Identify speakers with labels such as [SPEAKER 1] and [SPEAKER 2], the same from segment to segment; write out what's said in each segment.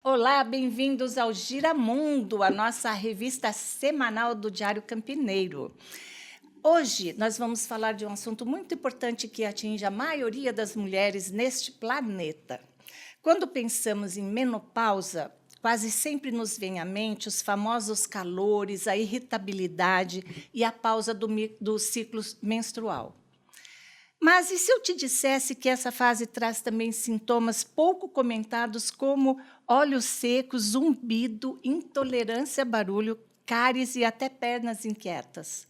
[SPEAKER 1] Olá, bem-vindos ao Giramundo, a nossa revista semanal do Diário Campineiro. Hoje nós vamos falar de um assunto muito importante que atinge a maioria das mulheres neste planeta. Quando pensamos em menopausa, quase sempre nos vem à mente os famosos calores, a irritabilidade e a pausa do ciclo menstrual. Mas e se eu te dissesse que essa fase traz também sintomas pouco comentados como olhos secos, zumbido, intolerância a barulho, cáries e até pernas inquietas?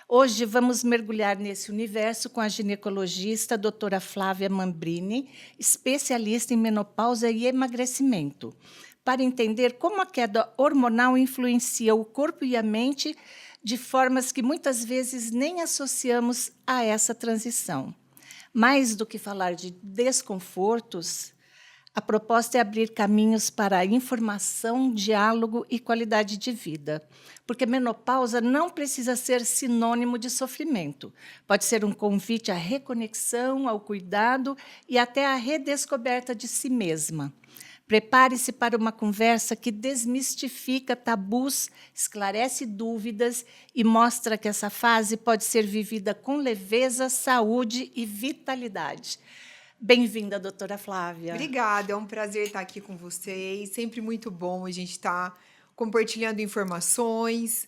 [SPEAKER 1] Hoje vamos mergulhar nesse universo com a ginecologista doutora Flávia Mambrini, especialista em menopausa e emagrecimento, para entender como a queda hormonal influencia o corpo e a mente de formas que muitas vezes nem associamos a essa transição. Mais do que falar de desconfortos, a proposta é abrir caminhos para informação, diálogo e qualidade de vida, porque menopausa não precisa ser sinônimo de sofrimento. Pode ser um convite à reconexão, ao cuidado e até à redescoberta de si mesma. Prepare-se para uma conversa que desmistifica tabus, esclarece dúvidas e mostra que essa fase pode ser vivida com leveza, saúde e vitalidade. Bem-vinda, doutora Flávia.
[SPEAKER 2] Obrigada, é um prazer estar aqui com vocês. Sempre muito bom a gente estar compartilhando informações,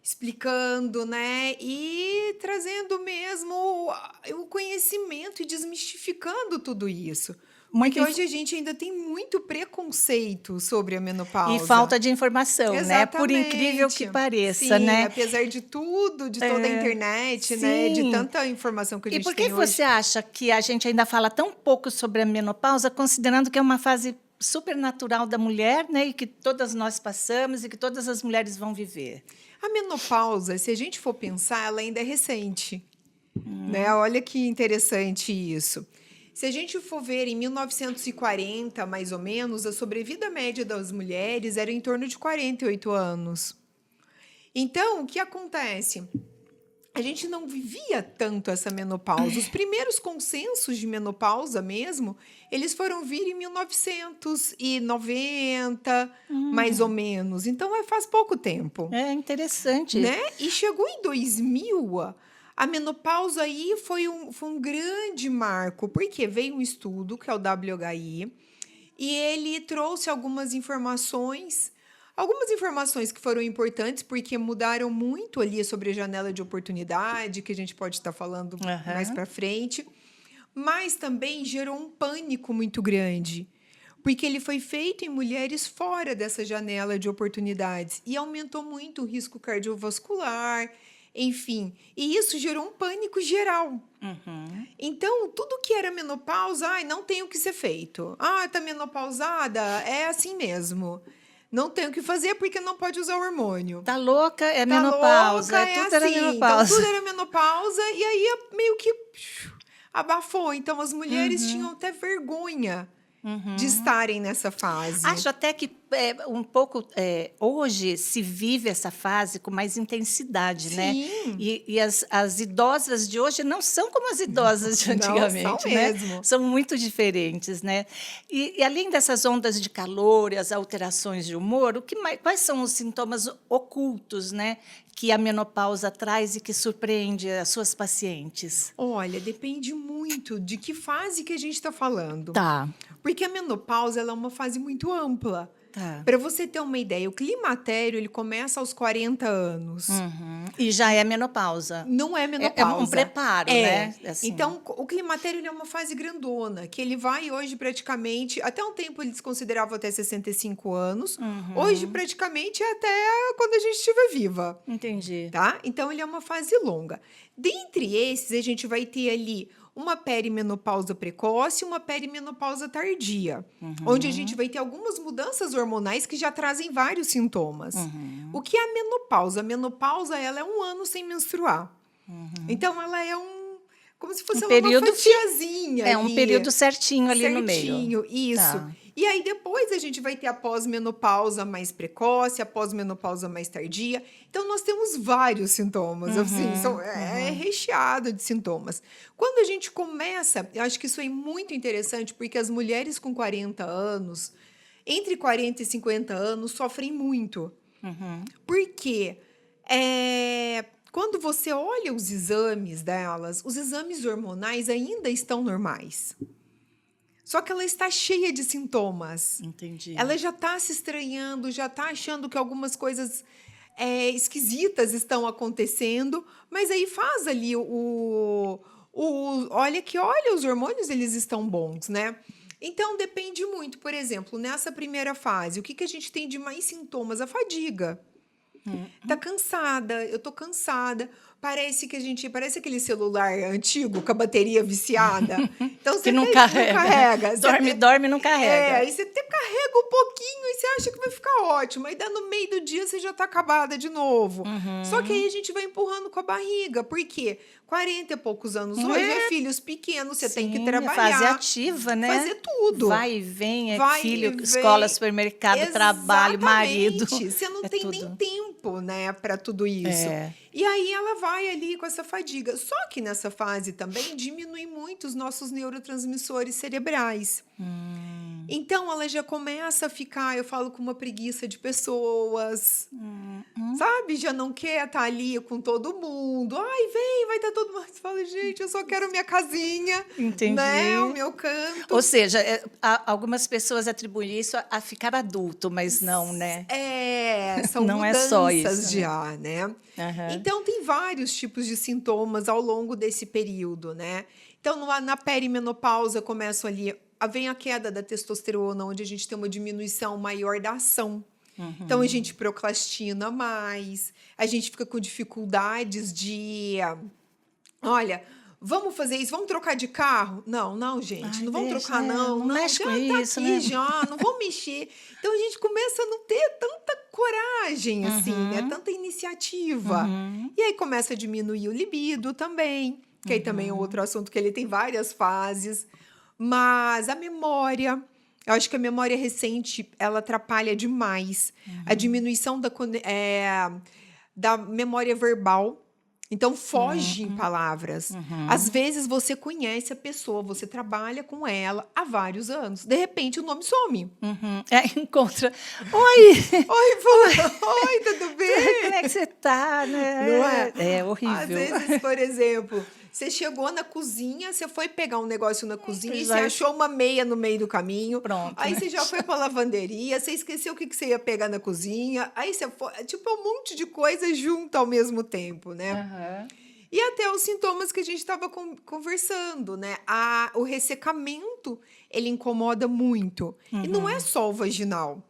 [SPEAKER 2] explicando, né? E trazendo mesmo o conhecimento e desmistificando tudo isso. Porque hoje a gente ainda tem muito preconceito sobre a menopausa.
[SPEAKER 1] E falta de informação, né? Por incrível que pareça,
[SPEAKER 2] Sim,
[SPEAKER 1] né?
[SPEAKER 2] apesar de tudo, de toda a internet, né? De tanta informação que a gente tem hoje.
[SPEAKER 1] E por que você acha que a gente ainda fala tão pouco sobre a menopausa, considerando que é uma fase super natural da mulher, né? E que todas nós passamos e que todas as mulheres vão viver?
[SPEAKER 2] A menopausa, se a gente for pensar, ela ainda é recente, né? Olha que interessante isso. Se a gente for ver, em 1940, mais ou menos, a sobrevida média das mulheres era em torno de 48 anos. Então, o que acontece? A gente não vivia tanto essa menopausa. Os primeiros consensos de menopausa mesmo, eles foram vir em 1990, mais ou menos. Então, faz pouco tempo.
[SPEAKER 1] É interessante.
[SPEAKER 2] Né? E chegou em 2000, a menopausa aí foi um grande marco, porque veio um estudo, que é o WHI, e ele trouxe algumas informações que foram importantes, porque mudaram muito ali sobre a janela de oportunidade, que a gente pode estar falando mais para frente, mas também gerou um pânico muito grande, porque ele foi feito em mulheres fora dessa janela de oportunidades e aumentou muito o risco cardiovascular, enfim, e isso gerou um pânico geral. Então, tudo que era menopausa, não tem o que ser feito. Tá menopausada, é assim mesmo. Não tem o que fazer porque não pode usar hormônio.
[SPEAKER 1] Tá louca, é menopausa.
[SPEAKER 2] Louca,
[SPEAKER 1] Tudo era
[SPEAKER 2] assim.
[SPEAKER 1] menopausa.
[SPEAKER 2] Então, tudo era menopausa e aí meio que abafou. Então, as mulheres tinham até vergonha de estarem nessa fase.
[SPEAKER 1] Acho até que hoje se vive essa fase com mais intensidade, né? E as idosas de hoje não são como as idosas de antigamente,
[SPEAKER 2] não são
[SPEAKER 1] né?
[SPEAKER 2] mesmo.
[SPEAKER 1] São muito diferentes, né? E além dessas ondas de calor e as alterações de humor, quais são os sintomas ocultos, né, que a menopausa traz e que surpreende as suas pacientes?
[SPEAKER 2] Olha, depende muito de que fase que a gente está falando.
[SPEAKER 1] Tá.
[SPEAKER 2] Porque a menopausa ela é uma fase muito ampla.
[SPEAKER 1] Tá.
[SPEAKER 2] Para você ter uma ideia, o climatério ele começa aos 40 anos.
[SPEAKER 1] E já é menopausa.
[SPEAKER 2] Não é menopausa.
[SPEAKER 1] É um preparo, né? Assim.
[SPEAKER 2] Então, o climatério ele é uma fase grandona, que ele vai hoje praticamente... Até um tempo eles consideravam até 65 anos. Hoje, praticamente, é até quando a gente estiver viva.
[SPEAKER 1] Entendi.
[SPEAKER 2] Tá? Então, ele é uma fase longa. Dentre esses, a gente vai ter ali uma perimenopausa precoce e uma perimenopausa tardia, onde a gente vai ter algumas mudanças hormonais que já trazem vários sintomas. O que é a menopausa? A menopausa ela é um ano sem menstruar. Então, ela é como se fosse uma fatiazinha.
[SPEAKER 1] É um período certinho ali no meio.
[SPEAKER 2] Certinho, isso. Tá. E aí, depois, a gente vai ter a pós-menopausa mais precoce, a pós-menopausa mais tardia. Então, nós temos vários sintomas, assim, é recheado de sintomas. Quando a gente começa, eu acho que isso é muito interessante, porque as mulheres com 40 anos, entre 40 e 50 anos sofrem muito.
[SPEAKER 1] Uhum.
[SPEAKER 2] Porque quando você olha os exames delas, os exames hormonais ainda estão normais. Só que ela está cheia de sintomas.
[SPEAKER 1] Entendi.
[SPEAKER 2] Ela já está se estranhando, já está achando que algumas coisas esquisitas estão acontecendo, mas aí faz ali olha, os hormônios eles estão bons, né? Então depende muito. Por exemplo, nessa primeira fase, o que que a gente tem de mais sintomas? A fadiga. Tá cansada, eu tô cansada. Parece aquele celular antigo com a bateria viciada. Então
[SPEAKER 1] Que
[SPEAKER 2] você
[SPEAKER 1] não
[SPEAKER 2] não
[SPEAKER 1] carrega.
[SPEAKER 2] carrega.
[SPEAKER 1] Dorme e não carrega.
[SPEAKER 2] Aí você até carrega um pouquinho e você acha que vai ficar ótimo. Aí dá no meio do dia você já tá acabada de novo. Só que aí a gente vai empurrando com a barriga. Por quê? 40 e poucos anos hoje filhos pequenos, você tem que
[SPEAKER 1] Sim,
[SPEAKER 2] trabalhar.
[SPEAKER 1] fase ativa, né?
[SPEAKER 2] Fazer tudo.
[SPEAKER 1] Vai e vem,
[SPEAKER 2] Vai
[SPEAKER 1] filho,
[SPEAKER 2] e vem.
[SPEAKER 1] escola, supermercado, trabalho, marido.
[SPEAKER 2] Exatamente. Você não tem nem
[SPEAKER 1] tudo.
[SPEAKER 2] tempo, né, para tudo isso. E aí ela vai ali com essa fadiga. Só que nessa fase também diminui muito os nossos neurotransmissores cerebrais. Então ela já começa a ficar, eu falo, com uma preguiça de pessoas. Sabe? Já não quer estar ali com todo mundo. Ai, vem, vai estar todo mundo. Você fala, gente, eu só quero minha casinha.
[SPEAKER 1] Entendi.
[SPEAKER 2] Né? O meu canto.
[SPEAKER 1] Ou seja, algumas pessoas atribuem isso a ficar adulto, mas não, né?
[SPEAKER 2] São
[SPEAKER 1] Não
[SPEAKER 2] mudanças
[SPEAKER 1] é só isso,
[SPEAKER 2] já, né? Então, tem vários tipos de sintomas ao longo desse período, né? Então, na perimenopausa, começa ali, vem a queda da testosterona, onde a gente tem uma diminuição maior da ação. Então, a gente procrastina mais, a gente fica com dificuldades de... Olha, vamos fazer isso, vamos trocar de carro? Não, gente,
[SPEAKER 1] Ai,
[SPEAKER 2] não vamos
[SPEAKER 1] deixa,
[SPEAKER 2] trocar, não.
[SPEAKER 1] não mexe
[SPEAKER 2] já
[SPEAKER 1] com
[SPEAKER 2] tá
[SPEAKER 1] isso,
[SPEAKER 2] aqui,
[SPEAKER 1] né?
[SPEAKER 2] já, não vamos mexer. Então, a gente começa a não ter tanta coragem, assim, né? Tanta iniciativa. E aí, começa a diminuir o libido também, que aí também é outro assunto, que ele tem várias fases. Mas a memória... Eu acho que a memória recente, ela atrapalha demais. A diminuição da memória verbal. Então, foge em palavras. Às vezes, você conhece a pessoa, você trabalha com ela há vários anos. De repente, o nome some.
[SPEAKER 1] Encontra. Oi!
[SPEAKER 2] Oi, tudo bem?
[SPEAKER 1] Como é que você tá, né?
[SPEAKER 2] Não é?
[SPEAKER 1] É horrível.
[SPEAKER 2] Às vezes, por exemplo, você chegou na cozinha, você foi pegar um negócio na cozinha e você achou uma meia no meio do caminho.
[SPEAKER 1] Pronto.
[SPEAKER 2] Aí você já foi para a lavanderia, você esqueceu o que você ia pegar na cozinha. Aí você foi... Tipo, um monte de coisa junto ao mesmo tempo, né? E até os sintomas que a gente estava conversando, né? O ressecamento, ele incomoda muito. E não é só o vaginal.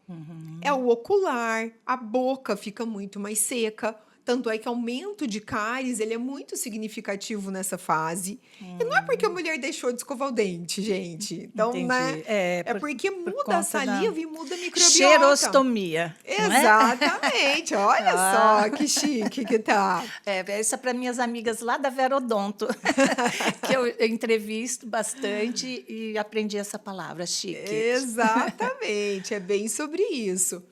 [SPEAKER 2] É o ocular, a boca fica muito mais seca. Tanto é que aumento de cáries, ele é muito significativo nessa fase. E não é porque a mulher deixou de escovar o dente, gente. Então,
[SPEAKER 1] Entendi.
[SPEAKER 2] né?
[SPEAKER 1] É
[SPEAKER 2] porque
[SPEAKER 1] por
[SPEAKER 2] muda
[SPEAKER 1] conta
[SPEAKER 2] a saliva e muda a microbiota.
[SPEAKER 1] Cheirostomia.
[SPEAKER 2] Exatamente. Olha só que chique que tá.
[SPEAKER 1] Essa é para minhas amigas lá da Verodonto, que eu entrevisto bastante e aprendi essa palavra, chique.
[SPEAKER 2] Exatamente. É bem sobre isso.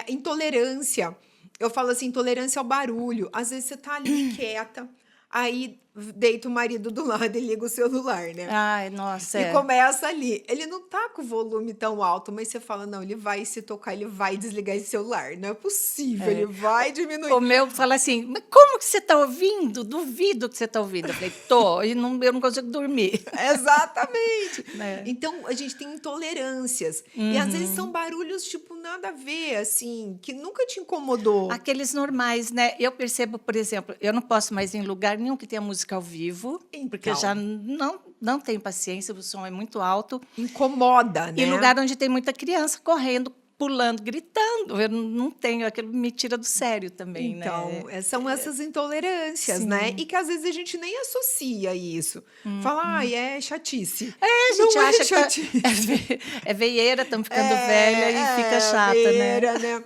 [SPEAKER 2] Intolerância. Eu falo assim, intolerância ao barulho. Às vezes você tá ali quieta, aí deita o marido do lado e liga o celular, né?
[SPEAKER 1] Ai, nossa,
[SPEAKER 2] E começa ali. Ele não tá com o volume tão alto, mas você fala, não, ele vai se tocar, ele vai desligar esse celular. Não é possível, ele vai diminuir.
[SPEAKER 1] O meu fala assim, mas como que você está ouvindo? Duvido que você está ouvindo. Eu falei, tô, e eu não consigo dormir.
[SPEAKER 2] Exatamente. Então, a gente tem intolerâncias. E às vezes são barulhos, tipo, nada a ver, assim, que nunca te incomodou.
[SPEAKER 1] Aqueles normais, né? Eu percebo, por exemplo, eu não posso mais ir em lugar nenhum que tenha música ao vivo, porque eu já não tenho paciência, o som é muito alto.
[SPEAKER 2] Incomoda, né?
[SPEAKER 1] E lugar onde tem muita criança correndo, pulando, gritando. Eu não tenho, aquilo me tira do sério também,
[SPEAKER 2] então,
[SPEAKER 1] né?
[SPEAKER 2] são essas intolerâncias, né? E que às vezes a gente nem associa isso. Fala, é chatice.
[SPEAKER 1] A gente
[SPEAKER 2] não
[SPEAKER 1] acha
[SPEAKER 2] chatice.
[SPEAKER 1] que é veieira, estamos ficando velha e fica chata,
[SPEAKER 2] veieira, né?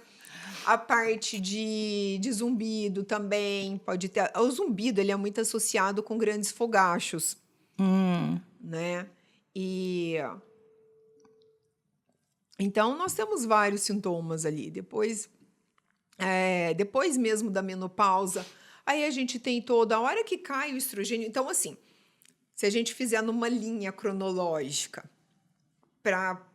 [SPEAKER 2] A parte de zumbido também pode ter. O zumbido ele é muito associado com grandes fogachos, né? Então, nós temos vários sintomas ali. Depois mesmo da menopausa, aí a gente tem toda a hora que cai o estrogênio. Então, assim, se a gente fizer numa linha cronológica,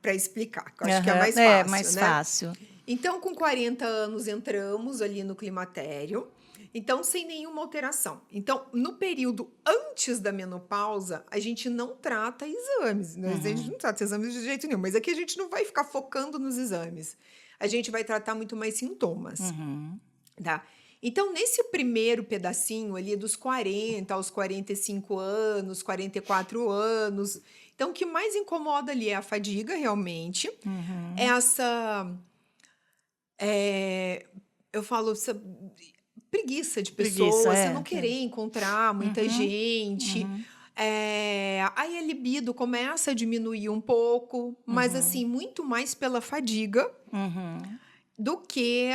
[SPEAKER 2] para explicar, que eu acho que é
[SPEAKER 1] Aham,
[SPEAKER 2] mais fácil,
[SPEAKER 1] é mais
[SPEAKER 2] né?
[SPEAKER 1] fácil.
[SPEAKER 2] Então, com 40 anos, entramos ali no climatério. Então, sem nenhuma alteração. Então, no período antes da menopausa, a gente não trata exames, né? A gente não trata exames de jeito nenhum, mas aqui a gente não vai ficar focando nos exames. A gente vai tratar muito mais sintomas, tá? Então, nesse primeiro pedacinho ali, dos 40 aos 45 anos, 44 anos, então, o que mais incomoda ali é a fadiga, realmente. É essa... eu falo, essa preguiça de
[SPEAKER 1] Preguiça,
[SPEAKER 2] pessoa, você não
[SPEAKER 1] é.
[SPEAKER 2] querer encontrar muita gente. Aí a libido começa a diminuir um pouco, mas assim, muito mais pela fadiga do que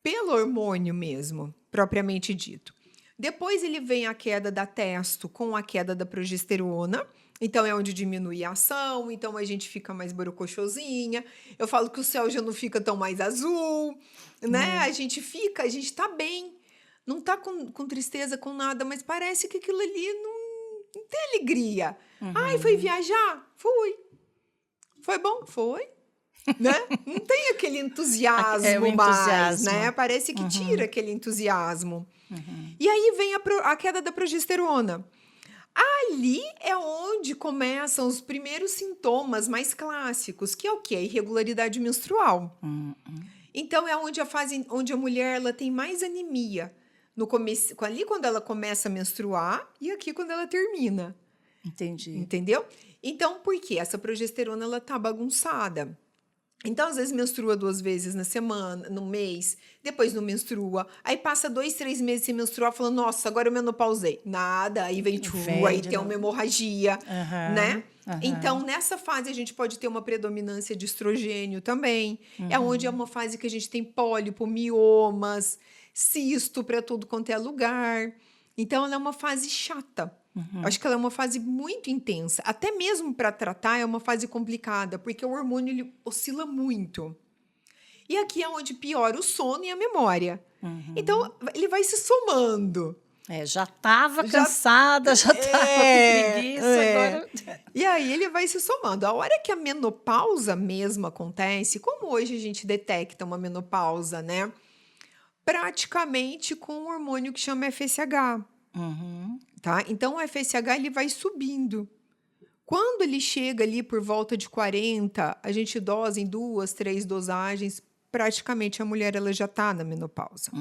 [SPEAKER 2] pelo hormônio mesmo, propriamente dito. Depois ele vem a queda da testo com a queda da progesterona. Então é onde diminui a ação, então a gente fica mais borocochosinha. Eu falo que o céu já não fica tão mais azul, né? A gente tá bem. Não tá com tristeza, com nada, mas parece que aquilo ali não tem alegria. Ai, foi viajar? Fui. Foi bom? Foi. Né? Não tem aquele
[SPEAKER 1] É o
[SPEAKER 2] entusiasmo mais, né?
[SPEAKER 1] entusiasmo.
[SPEAKER 2] Parece que tira aquele entusiasmo. E aí vem a queda da progesterona. Ali é onde começam os primeiros sintomas mais clássicos, que é o quê? A irregularidade menstrual. Então, é onde a fase onde a mulher ela tem mais anemia. No começo, ali quando ela começa a menstruar e aqui quando ela termina.
[SPEAKER 1] Entendi.
[SPEAKER 2] Entendeu? Então, por quê? Essa progesterona ela tá bagunçada. Então, às vezes, menstrua 2 vezes na semana, no mês, depois não menstrua. Aí passa 2, 3 meses sem menstruar, falando, nossa, agora eu menopausei. Nada, aí vem aí tem uma hemorragia, né? Então, nessa fase, a gente pode ter uma predominância de estrogênio também. É onde é uma fase que a gente tem pólipo, miomas, cisto para tudo quanto é lugar. Então, ela é uma fase chata. Acho que ela é uma fase muito intensa. Até mesmo para tratar é uma fase complicada, porque o hormônio ele oscila muito. E aqui é onde piora o sono e a memória. Então, ele vai se somando.
[SPEAKER 1] Já estava cansada, já estava com preguiça, agora...
[SPEAKER 2] E aí ele vai se somando. A hora que a menopausa mesmo acontece, como hoje a gente detecta uma menopausa, né? Praticamente com um hormônio que chama FSH. Tá? Então, o FSH ele vai subindo. Quando ele chega ali por volta de 40, a gente dosa em 2, 3 dosagens, praticamente a mulher ela já está na menopausa.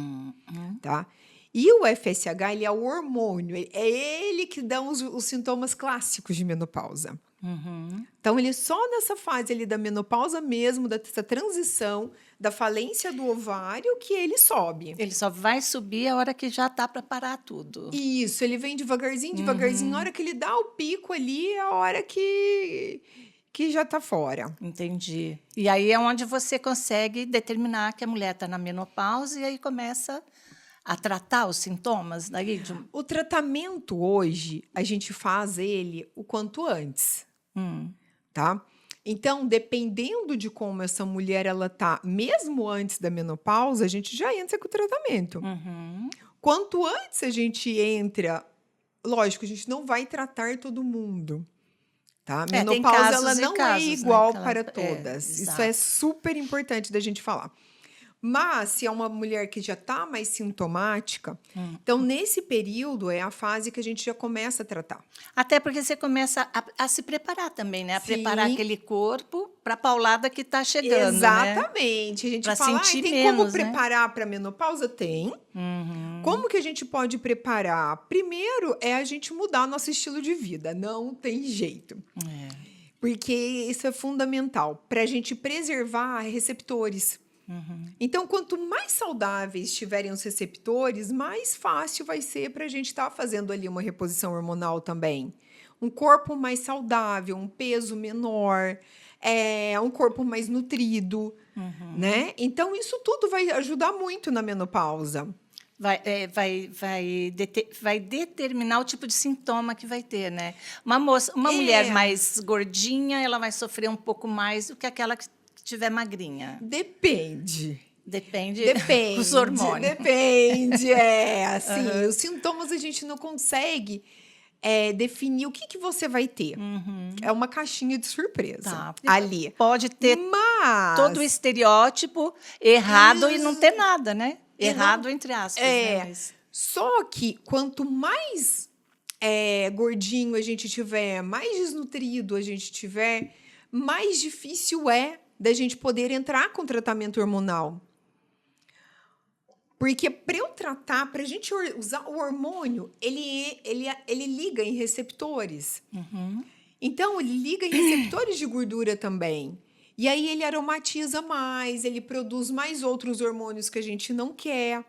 [SPEAKER 2] Tá? E o FSH ele é o hormônio, é ele que dá os sintomas clássicos de menopausa. Então, ele só nessa fase ali da menopausa mesmo, dessa transição, da falência do ovário, que ele sobe.
[SPEAKER 1] Ele só vai subir a hora que já está para parar tudo.
[SPEAKER 2] Isso, ele vem devagarzinho, devagarzinho. A hora que ele dá o pico ali, é a hora que já está fora.
[SPEAKER 1] Entendi. E aí é onde você consegue determinar que a mulher está na menopausa e aí começa a tratar os sintomas daí?
[SPEAKER 2] O tratamento hoje, a gente faz ele o quanto antes, tá? Então, dependendo de como essa mulher ela tá, mesmo antes da menopausa, a gente já entra com o tratamento. Quanto antes a gente entra, lógico, a gente não vai tratar todo mundo, tá?
[SPEAKER 1] Tem
[SPEAKER 2] Menopausa
[SPEAKER 1] casos
[SPEAKER 2] ela
[SPEAKER 1] e
[SPEAKER 2] não
[SPEAKER 1] casos,
[SPEAKER 2] é
[SPEAKER 1] né,
[SPEAKER 2] igual
[SPEAKER 1] que ela-
[SPEAKER 2] para todas. Isso
[SPEAKER 1] exato.
[SPEAKER 2] é super importante da gente falar. Mas, se é uma mulher que já está mais sintomática, então, nesse período, é a fase que a gente já começa a tratar.
[SPEAKER 1] Até porque você começa a se preparar também, né? A
[SPEAKER 2] Sim.
[SPEAKER 1] preparar aquele corpo para a paulada que está chegando, né?
[SPEAKER 2] Exatamente. A gente
[SPEAKER 1] Pra
[SPEAKER 2] fala,
[SPEAKER 1] sentir
[SPEAKER 2] tem
[SPEAKER 1] menos,
[SPEAKER 2] como
[SPEAKER 1] né?
[SPEAKER 2] preparar para a menopausa? Tem. Como que a gente pode preparar? Primeiro, é a gente mudar nosso estilo de vida. Não tem jeito. Porque isso é fundamental para a gente preservar receptores. Então, quanto mais saudáveis estiverem os receptores, mais fácil vai ser para a gente estar fazendo ali uma reposição hormonal também. Um corpo mais saudável, um peso menor, um corpo mais nutrido, né? Então, isso tudo vai ajudar muito na menopausa.
[SPEAKER 1] Vai determinar o tipo de sintoma que vai ter, né? Uma mulher mais gordinha, ela vai sofrer um pouco mais do que aquela que estiver magrinha.
[SPEAKER 2] Depende.
[SPEAKER 1] Depende
[SPEAKER 2] Depende.
[SPEAKER 1] dos hormônios.
[SPEAKER 2] Depende, assim. Os sintomas a gente não consegue definir o que você vai ter. É uma caixinha de surpresa
[SPEAKER 1] Tá.
[SPEAKER 2] ali.
[SPEAKER 1] Pode ter
[SPEAKER 2] Mas
[SPEAKER 1] todo o estereótipo errado e não ter
[SPEAKER 2] Isso.
[SPEAKER 1] nada, né?
[SPEAKER 2] E
[SPEAKER 1] Errado
[SPEAKER 2] não-
[SPEAKER 1] entre aspas, né?
[SPEAKER 2] é,
[SPEAKER 1] Mas,
[SPEAKER 2] só que quanto mais gordinho a gente tiver, mais desnutrido a gente tiver, mais difícil é da gente poder entrar com tratamento hormonal. Porque para eu tratar, para a gente usar o hormônio, ele liga em receptores. Então, ele liga em receptores de gordura também. E aí ele aromatiza mais, ele produz mais outros hormônios que a gente não quer.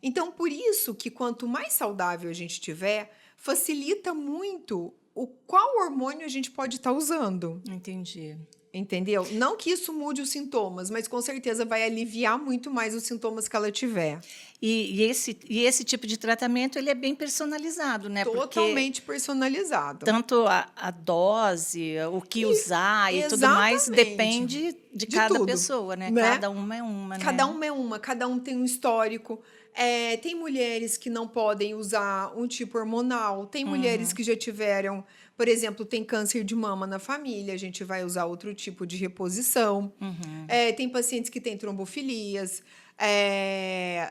[SPEAKER 2] Então, por isso que quanto mais saudável a gente tiver, facilita muito qual hormônio a gente pode estar usando.
[SPEAKER 1] entendi.
[SPEAKER 2] Entendeu? Não que isso mude os sintomas, mas com certeza vai aliviar muito mais os sintomas que ela tiver.
[SPEAKER 1] E esse tipo de tratamento ele é bem personalizado, né? Porque
[SPEAKER 2] Totalmente personalizado.
[SPEAKER 1] tanto a dose, o que usar e tudo mais
[SPEAKER 2] exatamente.
[SPEAKER 1] depende de
[SPEAKER 2] De
[SPEAKER 1] cada
[SPEAKER 2] tudo,
[SPEAKER 1] pessoa, né?
[SPEAKER 2] né?
[SPEAKER 1] Cada uma é uma, né?
[SPEAKER 2] Cada um tem um histórico. Tem mulheres que não podem usar um tipo hormonal, tem mulheres que já tiveram, por exemplo, tem câncer de mama na família, a gente vai usar outro tipo de reposição. Tem pacientes que têm trombofilias.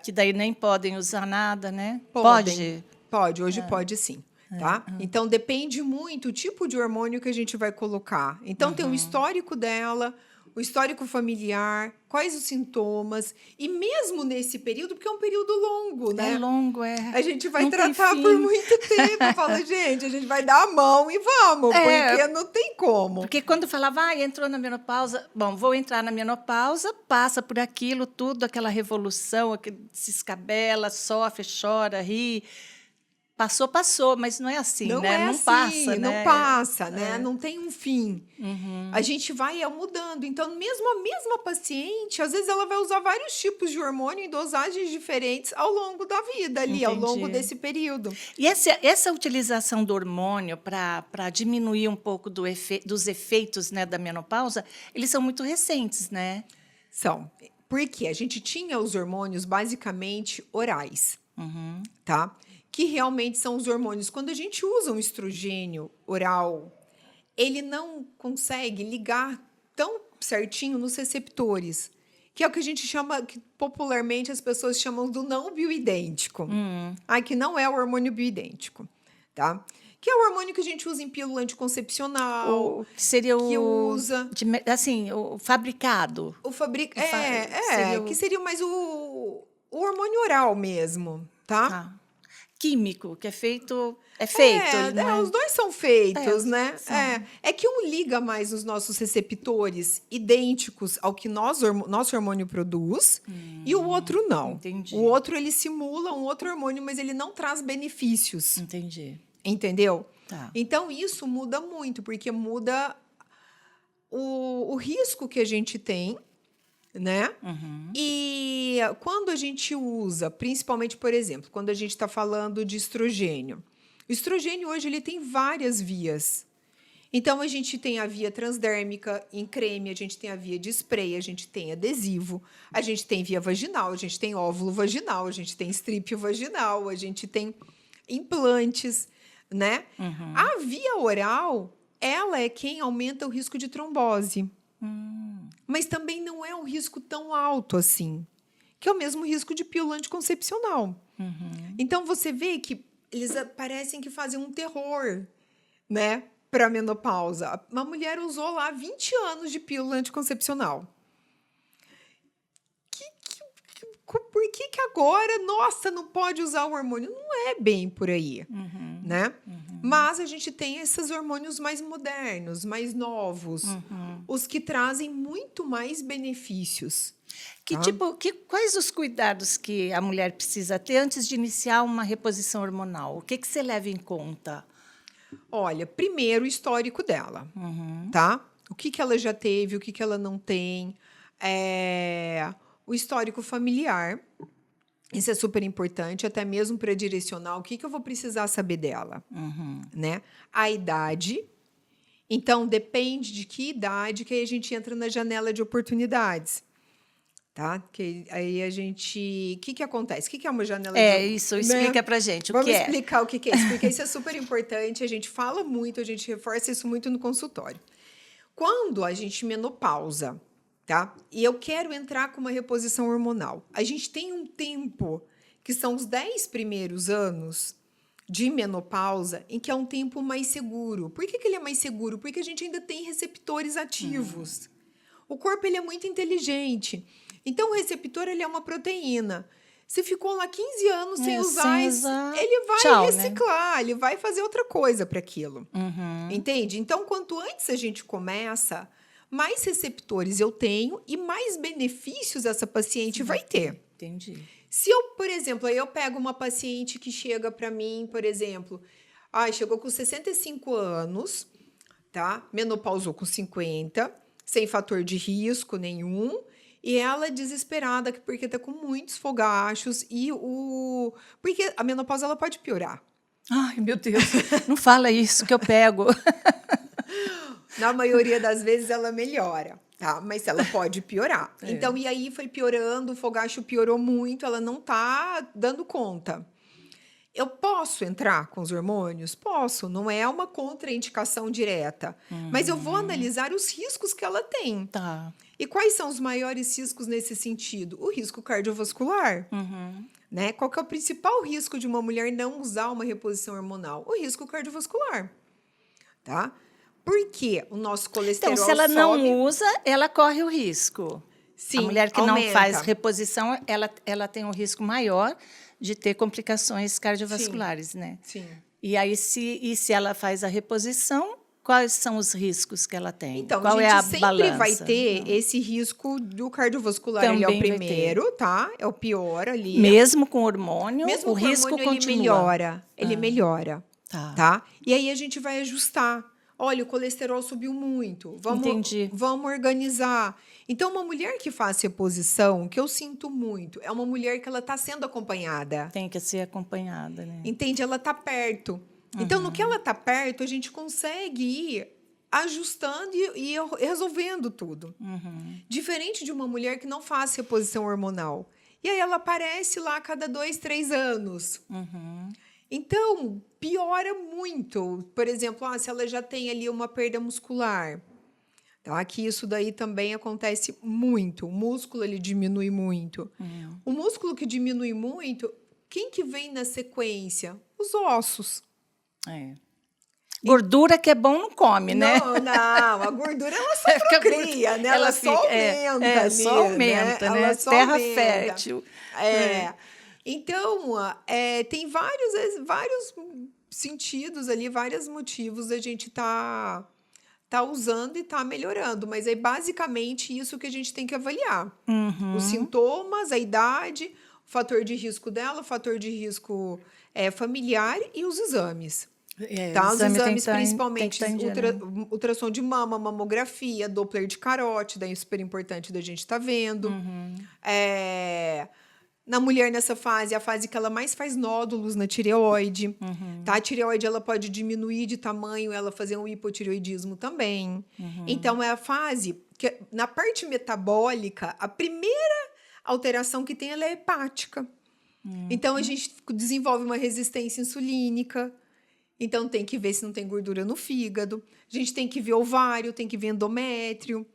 [SPEAKER 1] Que daí nem podem usar nada, né?
[SPEAKER 2] Podem. Pode, hoje pode sim. Tá? Então, depende muito o tipo de hormônio que a gente vai colocar. Então, tem o histórico dela, o histórico familiar, quais os sintomas. E mesmo nesse período, porque é um período longo, né?
[SPEAKER 1] É longo, é.
[SPEAKER 2] A gente vai
[SPEAKER 1] Não tem
[SPEAKER 2] tratar
[SPEAKER 1] fim.
[SPEAKER 2] por muito tempo. Fala, gente, a gente vai dar a mão e vamos, porque não tem como.
[SPEAKER 1] Porque quando falava, entrou na menopausa, bom, vou entrar na menopausa, passa por aquilo tudo, aquela revolução, se escabela, sofre, chora, ri. Passou, mas não é assim,
[SPEAKER 2] Não
[SPEAKER 1] né?
[SPEAKER 2] é
[SPEAKER 1] Não
[SPEAKER 2] assim,
[SPEAKER 1] passa,
[SPEAKER 2] não
[SPEAKER 1] né?
[SPEAKER 2] passa, né? Não tem um fim. A gente vai mudando. Então, mesmo a mesma paciente, às vezes ela vai usar vários tipos de hormônio em dosagens diferentes ao longo da vida, ali, ao longo
[SPEAKER 1] Entendi.
[SPEAKER 2] desse período.
[SPEAKER 1] E essa utilização do hormônio para diminuir um pouco dos efeitos, né, da menopausa, eles são muito recentes, né?
[SPEAKER 2] São. Porque a gente tinha os hormônios basicamente orais, tá? Que realmente são os hormônios. Quando a gente usa um estrogênio oral, ele não consegue ligar tão certinho nos receptores, que é o que a gente chama, que popularmente as pessoas chamam do não bioidêntico. Que não é o hormônio bioidêntico, tá? Que é o hormônio que a gente usa em pílula anticoncepcional,
[SPEAKER 1] O que seria
[SPEAKER 2] que
[SPEAKER 1] o
[SPEAKER 2] usa
[SPEAKER 1] assim, o fabricado.
[SPEAKER 2] o fabric...
[SPEAKER 1] seria o-
[SPEAKER 2] que seria mais o hormônio oral mesmo, tá?
[SPEAKER 1] Tá. Químico, que é feito, ele não é?
[SPEAKER 2] Os dois são feitos, né?
[SPEAKER 1] são.
[SPEAKER 2] É que um liga mais os nossos receptores idênticos ao que nosso hormônio produz e o outro não.
[SPEAKER 1] Entendi.
[SPEAKER 2] O outro, ele simula um outro hormônio, mas ele não traz benefícios,
[SPEAKER 1] Entendi.
[SPEAKER 2] entendeu?
[SPEAKER 1] Tá.
[SPEAKER 2] Então, isso muda muito, porque muda o risco que a gente tem, né? E quando a gente usa, principalmente, por exemplo, quando a gente está falando de estrogênio, o estrogênio hoje ele tem várias vias. Então, a gente tem a via transdérmica em creme, a gente tem a via de spray, a gente tem adesivo, a gente tem via vaginal, a gente tem óvulo vaginal, a gente tem strip vaginal, a gente tem implantes, né? A via oral, ela é quem aumenta o risco de trombose. Mas também não é um risco tão alto assim, que é o mesmo risco de pílula anticoncepcional. Então, você vê que eles parecem que fazem um terror, né, para a menopausa. Uma mulher usou lá 20 anos de pílula anticoncepcional. Por que agora, nossa, não pode usar o hormônio? Não é bem por aí, né? Mas a gente tem esses hormônios mais modernos, mais novos, os que trazem muito mais benefícios.
[SPEAKER 1] Quais os cuidados que a mulher precisa ter antes de iniciar uma reposição hormonal? O que você leva em conta?
[SPEAKER 2] Olha, primeiro o histórico dela, tá? O que ela já teve, o que ela não tem, o histórico familiar. Isso é super importante, até mesmo para direcionar o que eu vou precisar saber dela, né? A idade. Então, depende de que idade que aí a gente entra na janela de oportunidades. tá? Que aí a gente... O que que acontece? O que que é uma janela
[SPEAKER 1] Isso,
[SPEAKER 2] né?
[SPEAKER 1] explica pra gente o
[SPEAKER 2] Vamos
[SPEAKER 1] que é.
[SPEAKER 2] explicar o que que é isso, porque isso é super importante, a gente fala muito, a gente reforça isso muito no consultório. Quando a gente menopausa, tá? E eu quero entrar com uma reposição hormonal. A gente tem um tempo, que são os 10 primeiros anos de menopausa, em que é um tempo mais seguro. Por que que ele é mais seguro? Porque a gente ainda tem receptores ativos. O corpo ele é muito inteligente. Então, o receptor ele é uma proteína. Se ficou lá 15 anos sem usar,
[SPEAKER 1] Sem usar,
[SPEAKER 2] ele vai
[SPEAKER 1] tchau, né?
[SPEAKER 2] reciclar, ele vai fazer outra coisa para aquilo.
[SPEAKER 1] Uhum.
[SPEAKER 2] Entende? Então, quanto antes a gente começa, mais receptores eu tenho e mais benefícios essa paciente vai ter.
[SPEAKER 1] Entendi.
[SPEAKER 2] Se eu, por exemplo, aí eu pego uma paciente que chega para mim, por exemplo, chegou com 65 anos, tá? Menopausou com 50, sem fator de risco nenhum, e ela é desesperada porque tá com muitos fogachos porque a menopausa ela pode piorar.
[SPEAKER 1] Ai, meu Deus, não fala isso que eu pego.
[SPEAKER 2] Na maioria das vezes ela melhora, tá? Mas ela pode piorar.
[SPEAKER 1] É.
[SPEAKER 2] Então, e aí foi piorando, o fogacho piorou muito, ela não tá dando conta. Eu posso entrar com os hormônios? Posso, não é uma contraindicação direta. Mas eu vou analisar os riscos que ela tem.
[SPEAKER 1] Tá.
[SPEAKER 2] E quais são os maiores riscos nesse sentido? O risco cardiovascular. Né? Qual que é o principal risco de uma mulher não usar uma reposição hormonal? O risco cardiovascular. Tá? Por quê? O nosso colesterol
[SPEAKER 1] Então, se ela
[SPEAKER 2] sobe.
[SPEAKER 1] não usa, ela corre o risco.
[SPEAKER 2] Sim,
[SPEAKER 1] A mulher que
[SPEAKER 2] aumenta.
[SPEAKER 1] não faz reposição, ela tem um risco maior de ter complicações cardiovasculares, né?
[SPEAKER 2] Sim.
[SPEAKER 1] E aí, se ela faz a reposição, quais são os riscos que ela tem?
[SPEAKER 2] Então,
[SPEAKER 1] Qual
[SPEAKER 2] a gente
[SPEAKER 1] é a
[SPEAKER 2] sempre
[SPEAKER 1] balança?
[SPEAKER 2] vai ter esse risco do cardiovascular. Ele é o
[SPEAKER 1] Também vai ter.
[SPEAKER 2] primeiro, tá? É o pior ali.
[SPEAKER 1] Mesmo com hormônio,
[SPEAKER 2] Mesmo
[SPEAKER 1] o
[SPEAKER 2] com
[SPEAKER 1] risco
[SPEAKER 2] hormônio,
[SPEAKER 1] continua.
[SPEAKER 2] ele melhora. Ele melhora,
[SPEAKER 1] Tá.
[SPEAKER 2] tá? E aí a gente vai ajustar. Olha, o colesterol subiu muito.
[SPEAKER 1] Entendi.
[SPEAKER 2] Vamos organizar. Então, uma mulher que faz reposição, que eu sinto muito, é uma mulher que ela está sendo acompanhada.
[SPEAKER 1] Tem que ser acompanhada, né?
[SPEAKER 2] Entende? Ela está perto. Então, no que ela está perto, a gente consegue ir ajustando e resolvendo tudo. Diferente de uma mulher que não faz reposição hormonal. E aí ela aparece lá a cada 2, 3 anos. Então, piora muito. Por exemplo, se ela já tem ali uma perda muscular, tá? Que isso daí também acontece muito. O músculo ele diminui muito. O músculo que diminui muito, quem que vem na sequência? Os ossos.
[SPEAKER 1] É. Gordura que é bom não come, né?
[SPEAKER 2] Não, a gordura ela só procria, né? Ela só aumenta ali,
[SPEAKER 1] só aumenta, né?
[SPEAKER 2] Ela só
[SPEAKER 1] Terra
[SPEAKER 2] aumenta.
[SPEAKER 1] fértil.
[SPEAKER 2] Então, tem vários sentidos ali, vários motivos a gente tá usando e tá melhorando, mas é basicamente isso que a gente tem que avaliar. Os sintomas, a idade, o fator de risco dela, o fator de risco familiar e os exames. Tá? Os exames, principalmente ultrassom de mama, mamografia, Doppler de carótida, é super importante da gente estar vendo. Na mulher, nessa fase, é a fase que ela mais faz nódulos na tireoide. Tá? A tireoide ela pode diminuir de tamanho, ela fazer um hipotireoidismo também. Então, é a fase que, na parte metabólica, a primeira alteração que tem ela é hepática. Então, a gente desenvolve uma resistência insulínica. Então, tem que ver se não tem gordura no fígado. A gente tem que ver ovário, tem que ver endométrio.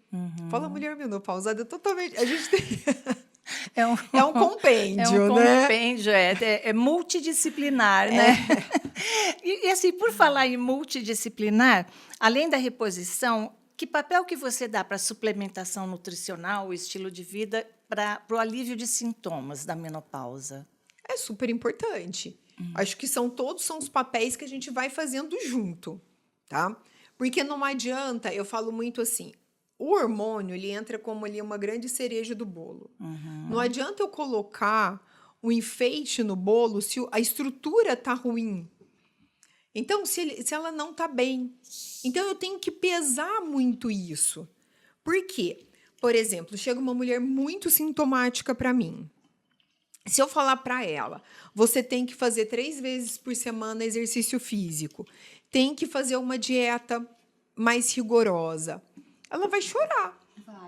[SPEAKER 2] Fala, mulher menopausada, totalmente... A gente tem... É um compêndio,
[SPEAKER 1] é um
[SPEAKER 2] né?
[SPEAKER 1] compêndio, é multidisciplinar, né? E assim, por falar em multidisciplinar, além da reposição, que papel que você dá para a suplementação nutricional, o estilo de vida, para o alívio de sintomas da menopausa?
[SPEAKER 2] É super importante. Acho que todos são os papéis que a gente vai fazendo junto, tá? Porque não adianta, eu falo muito assim, o hormônio, ele entra como ali uma grande cereja do bolo. Não adianta eu colocar um enfeite no bolo se a estrutura tá ruim. Então, se ela não tá bem. Então, eu tenho que pesar muito isso. Por quê? Por exemplo, chega uma mulher muito sintomática para mim. Se eu falar para ela, você tem que fazer 3 vezes por semana exercício físico, tem que fazer uma dieta mais rigorosa, ela vai chorar.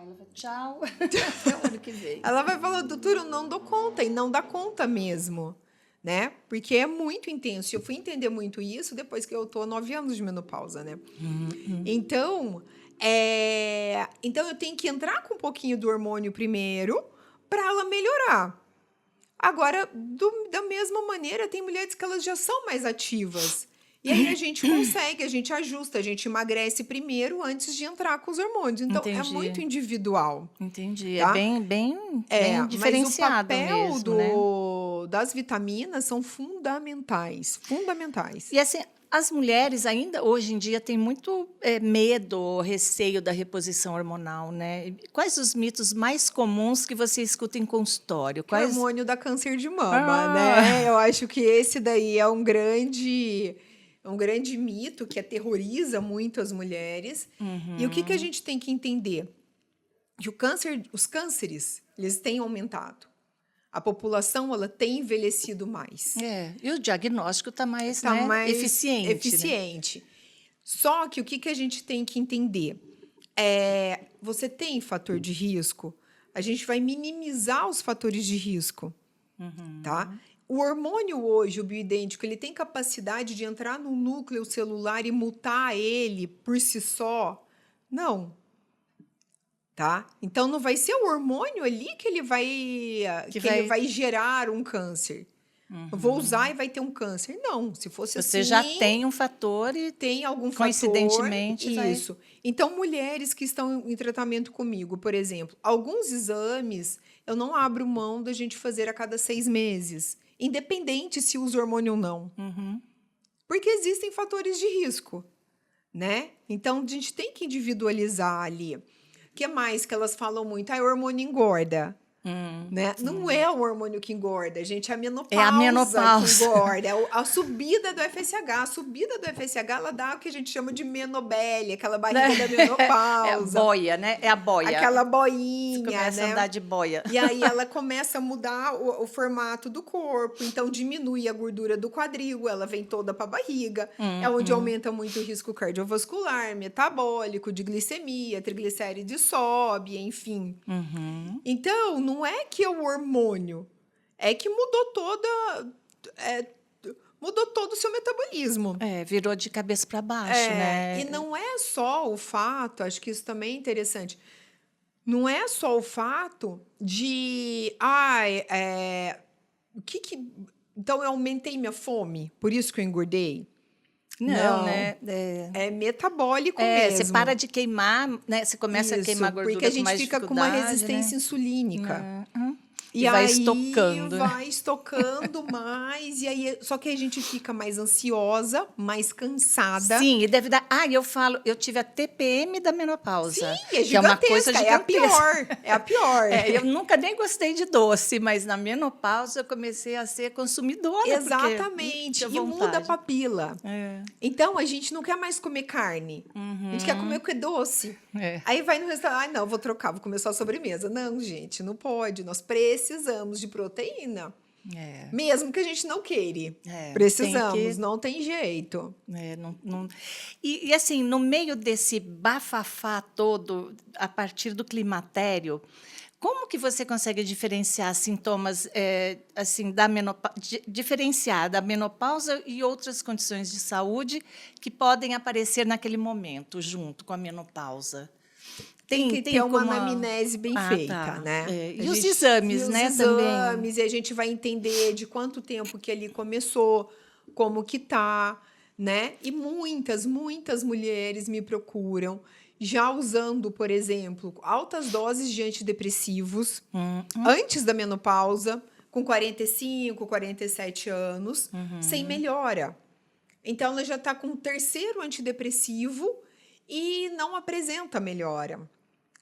[SPEAKER 1] ela fala, tchau, até o ano que vem.
[SPEAKER 2] Ela vai falar, doutora, eu não dou conta, e não dá conta mesmo, né? Porque é muito intenso. Eu fui entender muito isso depois que eu tô 9 anos de menopausa, né? Então, então eu tenho que entrar com um pouquinho do hormônio primeiro para ela melhorar. Agora, da mesma maneira, tem mulheres que elas já são mais ativas. E aí a gente consegue, a gente ajusta, a gente emagrece primeiro antes de entrar com os hormônios. Então, é
[SPEAKER 1] Entendi.
[SPEAKER 2] muito individual.
[SPEAKER 1] Entendi.
[SPEAKER 2] Tá?
[SPEAKER 1] É bem
[SPEAKER 2] Mas
[SPEAKER 1] diferenciado
[SPEAKER 2] o papel
[SPEAKER 1] mesmo, né?
[SPEAKER 2] das vitaminas são fundamentais. Fundamentais.
[SPEAKER 1] E assim, as mulheres ainda, hoje em dia, têm muito medo, receio da reposição hormonal, né? Quais os mitos mais comuns que você escuta em consultório?
[SPEAKER 2] O hormônio dá câncer de mama,
[SPEAKER 1] Ah!
[SPEAKER 2] né? Eu acho que esse daí é um grande mito que aterroriza muito as mulheres. E o que a gente tem que entender? Que os cânceres, eles têm aumentado. A população, ela tem envelhecido mais.
[SPEAKER 1] E o diagnóstico está mais,
[SPEAKER 2] Tá
[SPEAKER 1] né,
[SPEAKER 2] mais
[SPEAKER 1] eficiente.
[SPEAKER 2] eficiente. Só que o que a gente tem que entender? Você tem fator de risco? A gente vai minimizar os fatores de risco. Tá? O hormônio hoje, o bioidêntico, ele tem capacidade de entrar no núcleo celular e mutar ele por si só? Não. Tá? Então, não vai ser o hormônio ali que ele vai gerar um câncer. Eu vou usar e vai ter um câncer. Não, se fosse
[SPEAKER 1] Você
[SPEAKER 2] assim...
[SPEAKER 1] já tem um fator e
[SPEAKER 2] tem algum
[SPEAKER 1] coincidentemente
[SPEAKER 2] fator, isso. Então, mulheres que estão em tratamento comigo, por exemplo, alguns exames eu não abro mão da gente fazer a cada 6 meses, independente se usa hormônio ou não. Porque existem fatores de risco, né? Então, a gente tem que individualizar ali. O que mais que elas falam muito? O hormônio engorda. Né? Não é o hormônio que engorda, gente, é a menopausa que engorda. A subida do FSH. A subida do FSH, ela dá o que a gente chama de menobele, aquela barriga da menopausa.
[SPEAKER 1] É a boia, né? É a boia.
[SPEAKER 2] Aquela boinha,
[SPEAKER 1] Você começa a andar de boia.
[SPEAKER 2] E aí ela começa a mudar o formato do corpo, então diminui a gordura do quadril, ela vem toda para a barriga, é onde aumenta muito o risco cardiovascular, metabólico, de glicemia, triglicérides sobe, enfim. Então, não é que é o hormônio, é que mudou todo o seu metabolismo.
[SPEAKER 1] Virou de cabeça para baixo, né?
[SPEAKER 2] E não é só o fato, acho que isso também é interessante, não é só o fato de... então, eu aumentei minha fome, por isso que eu engordei?
[SPEAKER 1] Não, né?
[SPEAKER 2] É metabólico mesmo.
[SPEAKER 1] Você para de queimar, né? Você começa a queimar gordura
[SPEAKER 2] porque a gente
[SPEAKER 1] com mais
[SPEAKER 2] fica com uma
[SPEAKER 1] dificuldade,
[SPEAKER 2] resistência
[SPEAKER 1] né?
[SPEAKER 2] insulínica.
[SPEAKER 1] E vai estocando.
[SPEAKER 2] Vai estocando mais. E aí, só que a gente fica mais ansiosa, mais cansada.
[SPEAKER 1] Sim, e deve dar... eu tive a TPM da menopausa.
[SPEAKER 2] Sim, é gigantesca,
[SPEAKER 1] que é uma coisa gigantesca.
[SPEAKER 2] É a pior.
[SPEAKER 1] Eu nunca nem gostei de doce, mas na menopausa eu comecei a ser consumidora.
[SPEAKER 2] Exatamente. E muda a papila. Então, a gente não quer mais comer carne. A gente quer comer o que é doce. Aí vai no restaurante, não, vou trocar, vou comer só a sobremesa. Não, gente, não pode. Nós precisamos de proteína. Mesmo que a gente não queira. Precisamos, não tem jeito.
[SPEAKER 1] E assim, no meio desse bafafá todo, a partir do climatério, como que você consegue diferenciar sintomas assim, diferenciar da menopausa e outras condições de saúde que podem aparecer naquele momento, junto com a menopausa?
[SPEAKER 2] Tem que ter uma anamnese bem feita, né?
[SPEAKER 1] E os exames, né?
[SPEAKER 2] Os exames, e a gente vai entender de quanto tempo que ali começou, como que tá, né? E muitas mulheres me procuram já usando, por exemplo, altas doses de antidepressivos antes da menopausa, com 45, 47 anos, sem melhora. Então, ela já está com o 3º antidepressivo e não apresenta melhora.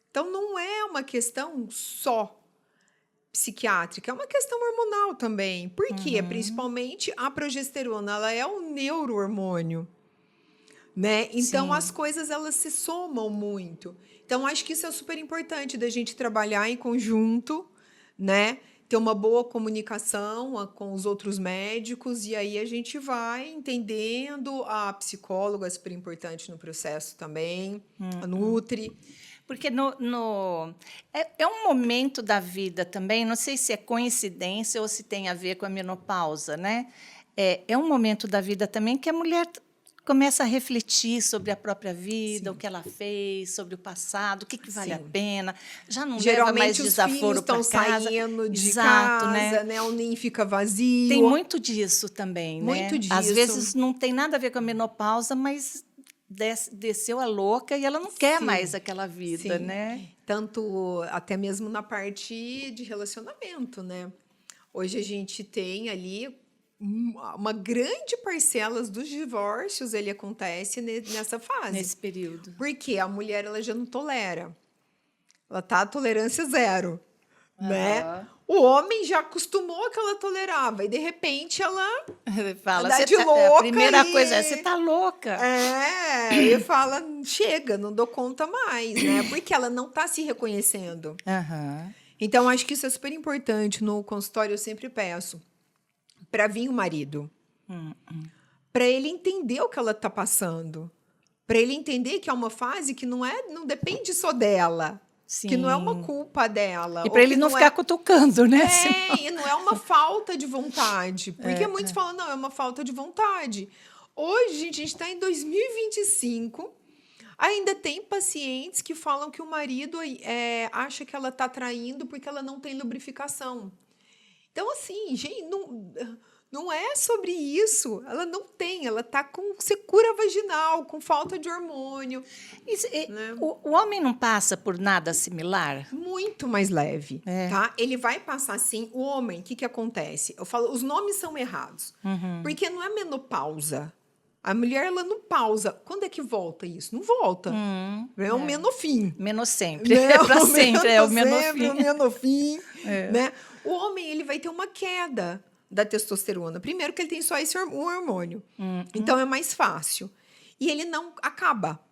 [SPEAKER 2] Então, não é uma questão só psiquiátrica, é uma questão hormonal também. Por quê? Principalmente a progesterona, ela é um neurohormônio, né? Então, as coisas, elas se somam muito. Então, acho que isso é super importante da gente trabalhar em conjunto, né? Ter uma boa comunicação com os outros médicos, e aí a gente vai entendendo. A psicóloga é super importante no processo também, a Nutri.
[SPEAKER 1] Porque é um momento da vida também, não sei se é coincidência ou se tem a ver com a menopausa, né? É um momento da vida também que a mulher começa a refletir sobre a própria vida, o
[SPEAKER 2] Sim.
[SPEAKER 1] que ela fez, sobre o passado, o que vale a
[SPEAKER 2] Sim.
[SPEAKER 1] pena, já não leva mais
[SPEAKER 2] Geralmente os filhos
[SPEAKER 1] desaforo para
[SPEAKER 2] estão
[SPEAKER 1] casa.
[SPEAKER 2] saindo de
[SPEAKER 1] Exato, né?
[SPEAKER 2] casa, né? O ninho fica
[SPEAKER 1] Tem
[SPEAKER 2] vazio.
[SPEAKER 1] muito disso também,
[SPEAKER 2] Muito
[SPEAKER 1] né? Às
[SPEAKER 2] disso.
[SPEAKER 1] vezes não tem nada a ver com a menopausa, mas desceu a louca e ela não quer mais
[SPEAKER 2] Sim,
[SPEAKER 1] aquela vida,
[SPEAKER 2] sim.
[SPEAKER 1] né?
[SPEAKER 2] Tanto até mesmo na parte de relacionamento, né? Hoje a gente tem ali uma grande parcela dos divórcios, ele acontece nessa fase.
[SPEAKER 1] Nesse período.
[SPEAKER 2] Porque a mulher ela já não tolera. Ela tá à tolerância zero, né?
[SPEAKER 1] Aham.
[SPEAKER 2] O homem já acostumou que ela tolerava e de repente ela
[SPEAKER 1] Fala,
[SPEAKER 2] dá
[SPEAKER 1] "Você
[SPEAKER 2] de
[SPEAKER 1] a
[SPEAKER 2] louca
[SPEAKER 1] primeira coisa é, você
[SPEAKER 2] e
[SPEAKER 1] está louca.
[SPEAKER 2] e fala, chega, não dou conta mais, né? Porque ela não tá se reconhecendo.
[SPEAKER 1] Aham.
[SPEAKER 2] Então, acho que isso é super importante. No consultório, eu sempre peço para vir o marido, para ele entender o que ela tá passando, para ele entender que é uma fase que não depende só dela, que não é uma
[SPEAKER 1] Sim.
[SPEAKER 2] culpa dela,
[SPEAKER 1] E
[SPEAKER 2] ou
[SPEAKER 1] para ele
[SPEAKER 2] que
[SPEAKER 1] não
[SPEAKER 2] não
[SPEAKER 1] ficar
[SPEAKER 2] é.
[SPEAKER 1] cutucando, né? Senão-
[SPEAKER 2] E não é uma falta de vontade. Porque muitos falam, não, é uma falta de vontade. Hoje, gente, a gente está em 2025. Ainda tem pacientes que falam que o marido acha que ela está traindo porque ela não tem lubrificação. Então, assim, gente, não é sobre isso. Ela não tem, ela está com secura vaginal, com falta de hormônio, né?
[SPEAKER 1] O homem não passa por nada similar?
[SPEAKER 2] Muito mais leve,
[SPEAKER 1] É.
[SPEAKER 2] tá? Ele vai passar sim. O homem, o que acontece? Eu falo, os nomes são errados. Porque não é menopausa. A mulher, ela não pausa. Quando é que volta isso? Não volta. É o menofim.
[SPEAKER 1] Menos sempre.
[SPEAKER 2] Né?
[SPEAKER 1] É para sempre, é o menos
[SPEAKER 2] sempre, o
[SPEAKER 1] fim.
[SPEAKER 2] menofim, né? O homem, ele vai ter uma queda da testosterona. Primeiro que ele tem só esse hormônio. Então, é mais fácil. E ele não acaba.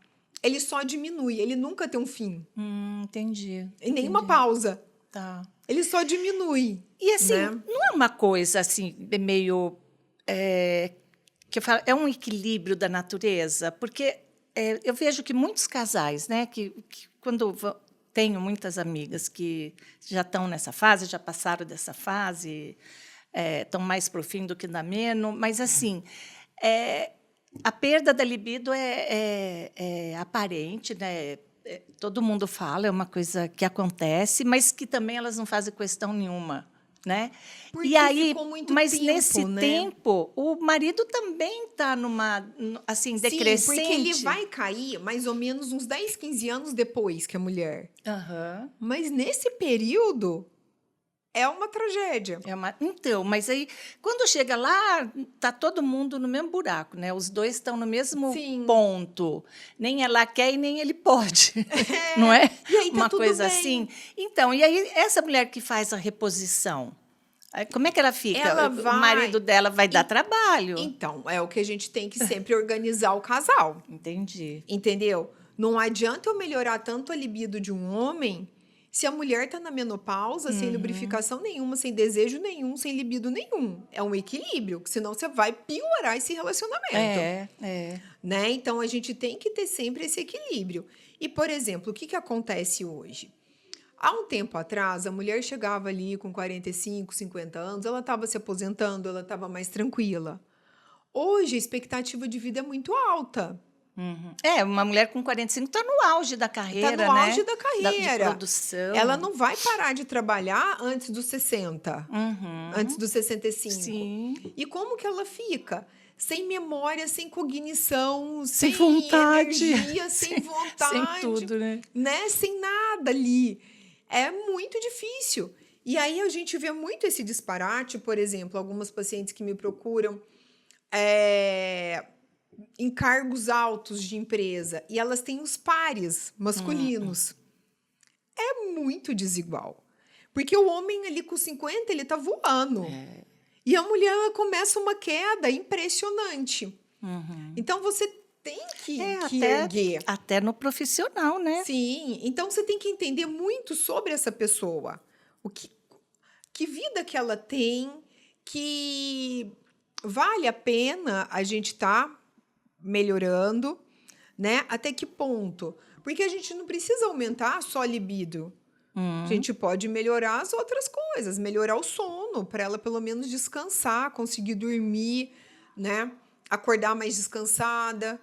[SPEAKER 2] Ele só diminui. Ele nunca tem um fim.
[SPEAKER 1] Entendi.
[SPEAKER 2] E nenhuma
[SPEAKER 1] entendi.
[SPEAKER 2] pausa.
[SPEAKER 1] Tá.
[SPEAKER 2] Ele só diminui.
[SPEAKER 1] E assim,
[SPEAKER 2] né?
[SPEAKER 1] não é uma coisa assim, meio. Que eu falo, é um equilíbrio da natureza, porque eu vejo que muitos casais, né, que quando tenho muitas amigas que já estão nessa fase, já passaram dessa fase, estão mais para o fim do que na menos, mas assim, a perda da libido é aparente, né? Todo mundo fala, é uma coisa que acontece, mas que também elas não fazem questão nenhuma, né?
[SPEAKER 2] Porque
[SPEAKER 1] E aí,
[SPEAKER 2] ficou muito
[SPEAKER 1] mas
[SPEAKER 2] tempo,
[SPEAKER 1] nesse
[SPEAKER 2] né?
[SPEAKER 1] tempo, o marido também está numa assim
[SPEAKER 2] Sim,
[SPEAKER 1] decrescente.
[SPEAKER 2] porque ele vai cair mais ou menos uns 10, 15 anos depois que a mulher.
[SPEAKER 1] Aham.
[SPEAKER 2] Mas nesse período é uma tragédia.
[SPEAKER 1] Então, mas aí, quando chega lá, tá todo mundo no mesmo buraco, né? Os dois estão no mesmo
[SPEAKER 2] Sim.
[SPEAKER 1] ponto. Nem ela quer e nem ele pode. Não é?
[SPEAKER 2] E aí tá
[SPEAKER 1] uma
[SPEAKER 2] tudo
[SPEAKER 1] coisa
[SPEAKER 2] bem.
[SPEAKER 1] assim. Então, e aí, essa mulher que faz a reposição, aí, como é que ela fica?
[SPEAKER 2] Ela
[SPEAKER 1] O
[SPEAKER 2] vai-
[SPEAKER 1] marido dela vai dar trabalho.
[SPEAKER 2] Então, é o que a gente tem que sempre organizar o casal.
[SPEAKER 1] Entendi.
[SPEAKER 2] Entendeu? Não adianta eu melhorar tanto a libido de um homem se a mulher tá na menopausa, sem lubrificação nenhuma, sem desejo nenhum, sem libido nenhum. É um equilíbrio, que senão você vai piorar esse relacionamento. Né? Então, a gente tem que ter sempre esse equilíbrio. E, por exemplo, o que acontece hoje? Há um tempo atrás, a mulher chegava ali com 45, 50 anos, ela estava se aposentando, ela estava mais tranquila. Hoje, a expectativa de vida é muito alta.
[SPEAKER 1] Uma mulher com 45 está no auge da carreira,
[SPEAKER 2] Está no
[SPEAKER 1] né?
[SPEAKER 2] auge da carreira.
[SPEAKER 1] De produção.
[SPEAKER 2] Ela não vai parar de trabalhar antes dos 60, antes dos 65.
[SPEAKER 1] Sim.
[SPEAKER 2] E como que ela fica? Sem memória, sem cognição,
[SPEAKER 1] Sem
[SPEAKER 2] sem
[SPEAKER 1] vontade.
[SPEAKER 2] energia, sem vontade.
[SPEAKER 1] Sem tudo, né?
[SPEAKER 2] Sem nada ali. É muito difícil. E aí a gente vê muito esse disparate, por exemplo, algumas pacientes que me procuram em cargos altos de empresa e elas têm os pares masculinos. É muito desigual. Porque o homem ali com 50, ele tá voando. E a mulher ela começa uma queda impressionante. Então, você tem que erguer.
[SPEAKER 1] Até no profissional, né?
[SPEAKER 2] Sim. Então, você tem que entender muito sobre essa pessoa. Que vida que ela tem, que vale a pena a gente estar melhorando, né? Até que ponto? Porque a gente não precisa aumentar só a libido. A gente pode melhorar as outras coisas, melhorar o sono, para ela pelo menos descansar, conseguir dormir, né? Acordar mais descansada,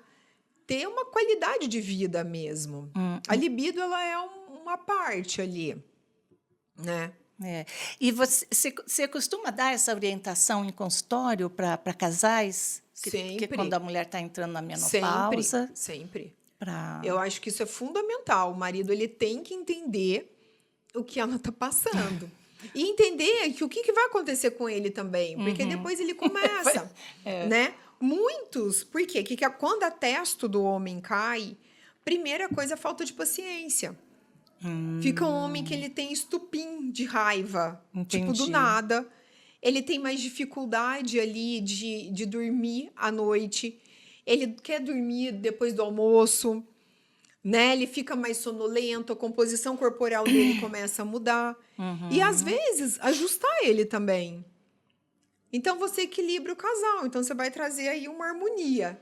[SPEAKER 2] ter uma qualidade de vida mesmo. A libido, ela é uma parte ali, né?
[SPEAKER 1] É. E você costuma dar essa orientação em consultório para casais? Que
[SPEAKER 2] Sempre.
[SPEAKER 1] quando a mulher está entrando na
[SPEAKER 2] Sempre,
[SPEAKER 1] menopausa.
[SPEAKER 2] sempre.
[SPEAKER 1] Pra...
[SPEAKER 2] Eu acho que isso é fundamental. O marido, ele tem que entender o que ela está passando. E entender que o que vai acontecer com ele também. Porque depois ele começa, né? Muitos, por quê? Quando a testo do homem cai, primeira coisa é a falta de paciência. Fica um homem que ele tem estupim de raiva, tipo, do nada. Ele tem mais dificuldade ali de dormir à noite. Ele quer dormir depois do almoço, né? Ele fica mais sonolento, a composição corporal dele começa a mudar. E, às vezes, ajustar ele também. Então, você equilibra o casal. Então, você vai trazer aí uma harmonia.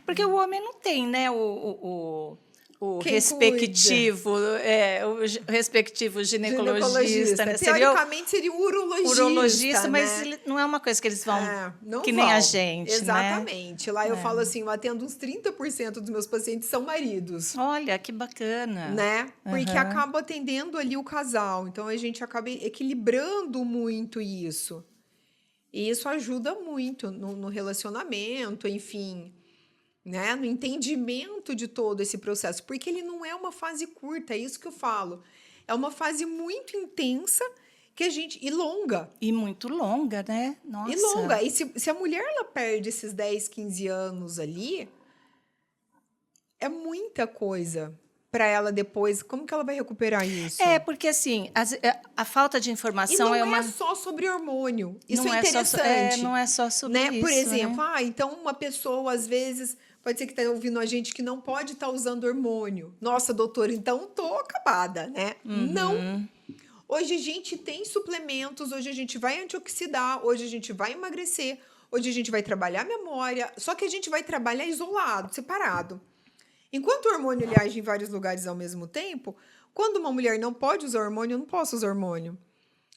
[SPEAKER 1] Porque o homem não tem, né, o
[SPEAKER 2] Quem
[SPEAKER 1] respectivo, o respectivo ginecologista, né?
[SPEAKER 2] Teoricamente, seria o urologista, né?
[SPEAKER 1] Mas ele, não é uma coisa que eles vão
[SPEAKER 2] não
[SPEAKER 1] que
[SPEAKER 2] vão.
[SPEAKER 1] nem a gente,
[SPEAKER 2] Exatamente. Lá eu falo assim, eu atendo uns 30% dos meus pacientes são maridos.
[SPEAKER 1] Olha, que bacana.
[SPEAKER 2] Né? Porque acaba atendendo ali o casal. Então, a gente acaba equilibrando muito isso. E isso ajuda muito no relacionamento, enfim... Né? No entendimento de todo esse processo, porque ele não é uma fase curta, é isso que eu falo. É uma fase muito intensa que a gente e longa.
[SPEAKER 1] E muito longa, né? Nossa.
[SPEAKER 2] E longa. E se a mulher ela perde esses 10, 15 anos ali, é muita coisa para ela depois. Como que ela vai recuperar isso?
[SPEAKER 1] Porque assim, a falta de informação
[SPEAKER 2] e não
[SPEAKER 1] é
[SPEAKER 2] só sobre hormônio. Isso
[SPEAKER 1] não
[SPEAKER 2] é interessante.
[SPEAKER 1] Não é só sobre
[SPEAKER 2] né?
[SPEAKER 1] isso.
[SPEAKER 2] Por exemplo,
[SPEAKER 1] né?
[SPEAKER 2] Então uma pessoa, às vezes, pode ser que está ouvindo a gente que não pode estar usando hormônio. Nossa, doutora, então tô acabada, né? Não. Hoje a gente tem suplementos, hoje a gente vai antioxidar, hoje a gente vai emagrecer, hoje a gente vai trabalhar a memória, só que a gente vai trabalhar isolado, separado. Enquanto o hormônio ele age em vários lugares ao mesmo tempo, quando uma mulher não pode usar hormônio, eu não posso usar hormônio,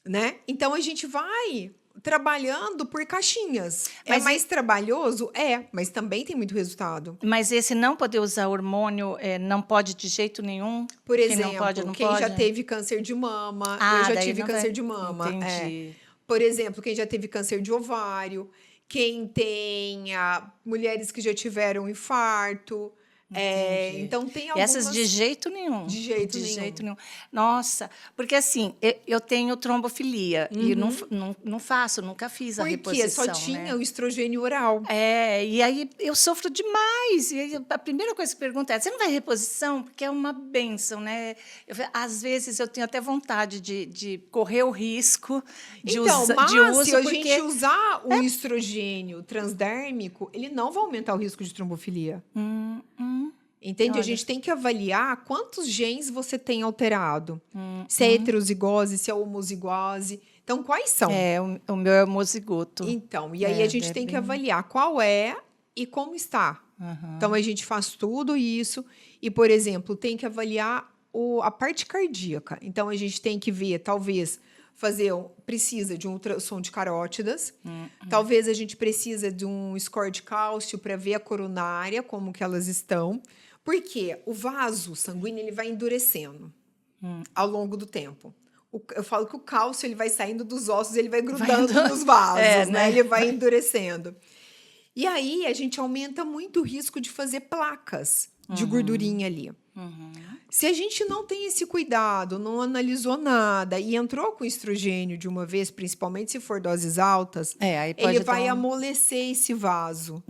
[SPEAKER 2] né? Então a gente vai trabalhando por caixinhas.
[SPEAKER 1] Mas
[SPEAKER 2] é mais trabalhoso? Mas também tem muito resultado.
[SPEAKER 1] Mas esse não poder usar hormônio não pode de jeito nenhum?
[SPEAKER 2] Por exemplo,
[SPEAKER 1] quem
[SPEAKER 2] já teve câncer de mama, eu já tive câncer de mama.
[SPEAKER 1] Entendi.
[SPEAKER 2] Por exemplo, quem já teve câncer de ovário, quem tem mulheres que já tiveram infarto. Então, tem algumas...
[SPEAKER 1] Essas de jeito nenhum.
[SPEAKER 2] De jeito nenhum.
[SPEAKER 1] Nossa, porque assim, eu tenho trombofilia e não faço, nunca fiz a reposição.
[SPEAKER 2] Porque só tinha o estrogênio oral.
[SPEAKER 1] E aí eu sofro demais. E aí, a primeira coisa que pergunta é, você não vai reposição? Porque é uma bênção, né? Às vezes eu tenho até vontade de correr o risco de uso.
[SPEAKER 2] Se a gente usar o estrogênio transdérmico, ele não vai aumentar o risco de trombofilia. Entende?
[SPEAKER 1] Olha.
[SPEAKER 2] A gente tem que avaliar quantos genes você tem alterado. Se é heterozigose, se é homozigose. Então, quais são?
[SPEAKER 1] O meu é homozigoto.
[SPEAKER 2] Então, e aí a gente tem que avaliar qual é e como está. Então, a gente faz tudo isso. E, por exemplo, tem que avaliar a parte cardíaca. Então, a gente tem que ver, talvez, precisa de um ultrassom de carótidas. Talvez a gente precisa de um score de cálcio para ver a coronária, como que elas estão. Porque o vaso sanguíneo ele vai endurecendo ao longo do tempo. Eu falo que o cálcio ele vai saindo dos ossos, ele vai grudando nos vasos, né? Ele vai endurecendo. E aí a gente aumenta muito o risco de fazer placas de gordurinha ali. Se a gente não tem esse cuidado, não analisou nada e entrou com estrogênio de uma vez, principalmente se for doses altas,
[SPEAKER 1] aí pode
[SPEAKER 2] ele vai amolecer esse vaso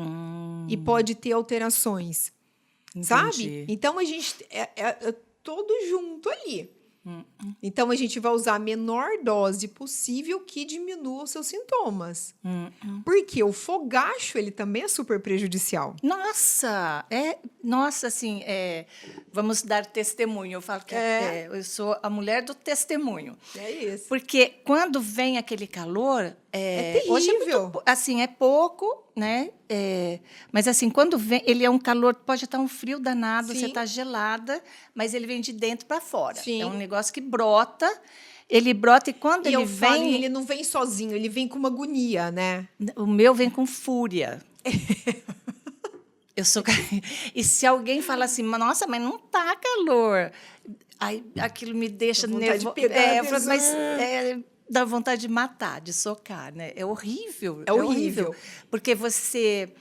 [SPEAKER 2] e pode ter alterações.
[SPEAKER 1] Entendi.
[SPEAKER 2] Sabe? Então, a gente é todo junto ali. Então, a gente vai usar a menor dose possível que diminua os seus sintomas. Porque o fogacho, ele também é super prejudicial.
[SPEAKER 1] Nossa! Nossa, assim, vamos dar testemunho. Eu falo que eu sou a mulher do testemunho.
[SPEAKER 2] É isso.
[SPEAKER 1] Porque quando vem aquele calor, hoje é
[SPEAKER 2] terrível.
[SPEAKER 1] muito, assim, é pouco, né? Mas assim, quando vem, ele é um calor, pode estar um frio danado,
[SPEAKER 2] Sim.
[SPEAKER 1] você está gelada, mas ele vem de dentro para fora.
[SPEAKER 2] Sim.
[SPEAKER 1] É um negócio que brota. Ele brota e quando
[SPEAKER 2] E
[SPEAKER 1] ele
[SPEAKER 2] eu falo,
[SPEAKER 1] vem,
[SPEAKER 2] e ele não vem sozinho, ele vem com uma agonia, né?
[SPEAKER 1] o meu vem com fúria. Eu sou. E se alguém fala assim, nossa, mas não tá calor, aí aquilo me deixa
[SPEAKER 2] Dá vontade de
[SPEAKER 1] nervosa.
[SPEAKER 2] pegar,
[SPEAKER 1] Eu falo, mas
[SPEAKER 2] tesão.
[SPEAKER 1] dá vontade de matar, de socar, né? É horrível.
[SPEAKER 2] É horrível.
[SPEAKER 1] Porque você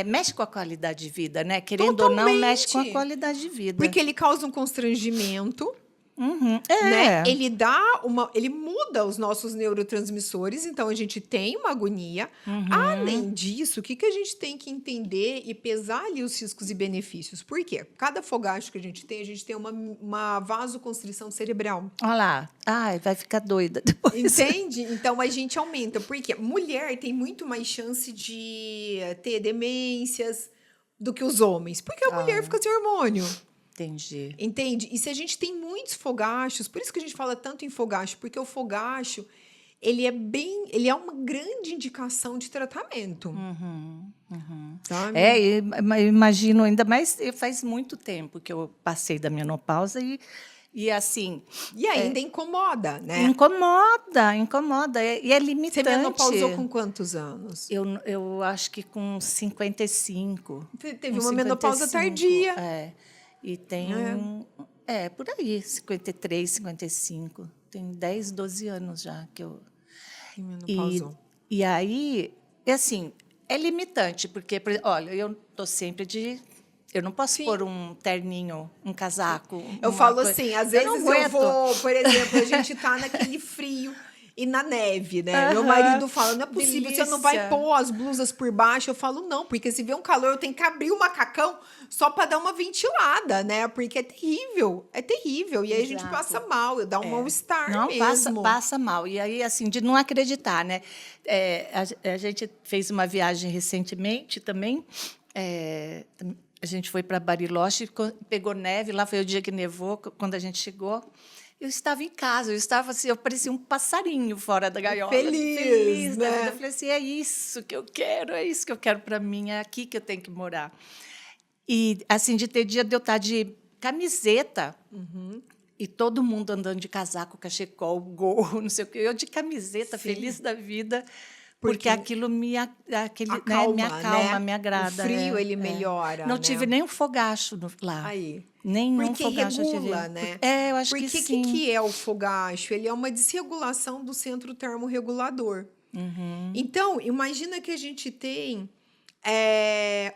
[SPEAKER 1] mexe com a qualidade de vida, né? Querendo ou não, mexe com a
[SPEAKER 2] Totalmente.
[SPEAKER 1] qualidade de vida.
[SPEAKER 2] Porque ele causa um constrangimento,
[SPEAKER 1] Uhum.
[SPEAKER 2] né? Ele muda os nossos neurotransmissores, então a gente tem uma agonia. Além disso, o que a gente tem que entender e pesar ali os riscos e benefícios? Por quê? Cada fogacho que a gente tem uma vasoconstrição cerebral.
[SPEAKER 1] Olha lá. Ai, vai ficar doida depois.
[SPEAKER 2] Entende? Então a gente aumenta. Porque mulher tem muito mais chance de ter demências do que os homens. Porque a mulher fica sem hormônio.
[SPEAKER 1] Entendi.
[SPEAKER 2] Entende? E se a gente tem muitos fogachos, por isso que a gente fala tanto em fogacho, porque o fogacho, ele é uma grande indicação de tratamento. Sabe?
[SPEAKER 1] Eu imagino, ainda mais, faz muito tempo que eu passei da menopausa e assim...
[SPEAKER 2] E ainda incomoda, né?
[SPEAKER 1] Incomoda. E é limitante.
[SPEAKER 2] Você menopausou com quantos anos?
[SPEAKER 1] Eu acho que com 55.
[SPEAKER 2] Teve
[SPEAKER 1] com
[SPEAKER 2] uma menopausa
[SPEAKER 1] 55,
[SPEAKER 2] tardia.
[SPEAKER 1] E tem... por aí, 53, 55. Tem 10, 12 anos já que eu...
[SPEAKER 2] Que menopausou.
[SPEAKER 1] E aí, assim, é limitante, porque, olha, eu estou sempre de... Eu não posso pôr um terninho, um casaco.
[SPEAKER 2] Eu falo assim, às vezes eu
[SPEAKER 1] aguento.
[SPEAKER 2] vou, por exemplo, a gente tá naquele frio e na neve, né? Meu marido fala, não é possível,
[SPEAKER 1] Delícia.
[SPEAKER 2] você não vai pôr as blusas por baixo. Eu falo, não, porque se vê um calor, eu tenho que abrir o macacão só para dar uma ventilada, né? Porque é terrível. E aí a gente passa mal, dá um mal-estar
[SPEAKER 1] Não,
[SPEAKER 2] mesmo.
[SPEAKER 1] passa mal. E aí, assim, de não acreditar, né? A gente fez uma viagem recentemente também, a gente foi para Bariloche, pegou neve, lá foi o dia que nevou, quando a gente chegou. Eu estava em casa, eu parecia um passarinho fora da gaiola.
[SPEAKER 2] Feliz,
[SPEAKER 1] da
[SPEAKER 2] né?
[SPEAKER 1] vida. Eu falei assim, é isso que eu quero para mim, é aqui que eu tenho que morar. E, assim, de ter dia de eu estar de camiseta, e todo mundo andando de casaco, cachecol, gorro, não sei o quê. Eu de camiseta, feliz da vida, porque aquilo me acalma,
[SPEAKER 2] né?
[SPEAKER 1] me agrada.
[SPEAKER 2] O frio, ele melhora,
[SPEAKER 1] Não
[SPEAKER 2] né?
[SPEAKER 1] tive nem um fogacho lá.
[SPEAKER 2] Aí.
[SPEAKER 1] Nenhum
[SPEAKER 2] Porque
[SPEAKER 1] fogacho
[SPEAKER 2] regula,
[SPEAKER 1] eu tive.
[SPEAKER 2] né?
[SPEAKER 1] Eu acho que sim.
[SPEAKER 2] O que é o fogacho? Ele é uma desregulação do centro termorregulador. Então, imagina que a gente tem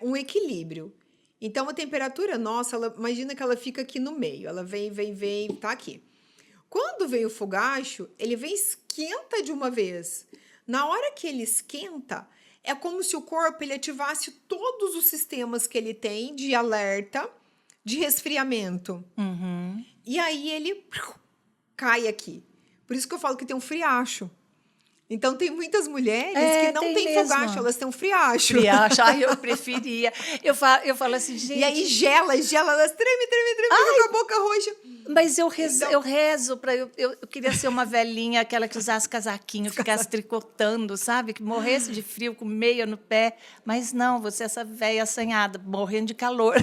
[SPEAKER 2] um equilíbrio. Então, a temperatura nossa, imagina que ela fica aqui no meio. Ela vem, tá aqui. Quando vem o fogacho, ele vem esquenta de uma vez. Na hora que ele esquenta, é como se o corpo ele ativasse todos os sistemas que ele tem de alerta, de resfriamento. E aí ele cai aqui. Por isso que eu falo que tem um friacho. Então, tem muitas mulheres que não têm fogacho, elas têm um friacho.
[SPEAKER 1] Eu preferia. Eu falo assim, gente...
[SPEAKER 2] E aí gela, elas treme, com a boca roxa.
[SPEAKER 1] Mas eu rezo para... Eu queria ser uma velhinha, aquela que usasse casaquinho, ficasse tricotando, sabe? Que morresse de frio, com meia no pé. Mas não, você é essa velha assanhada, morrendo de calor.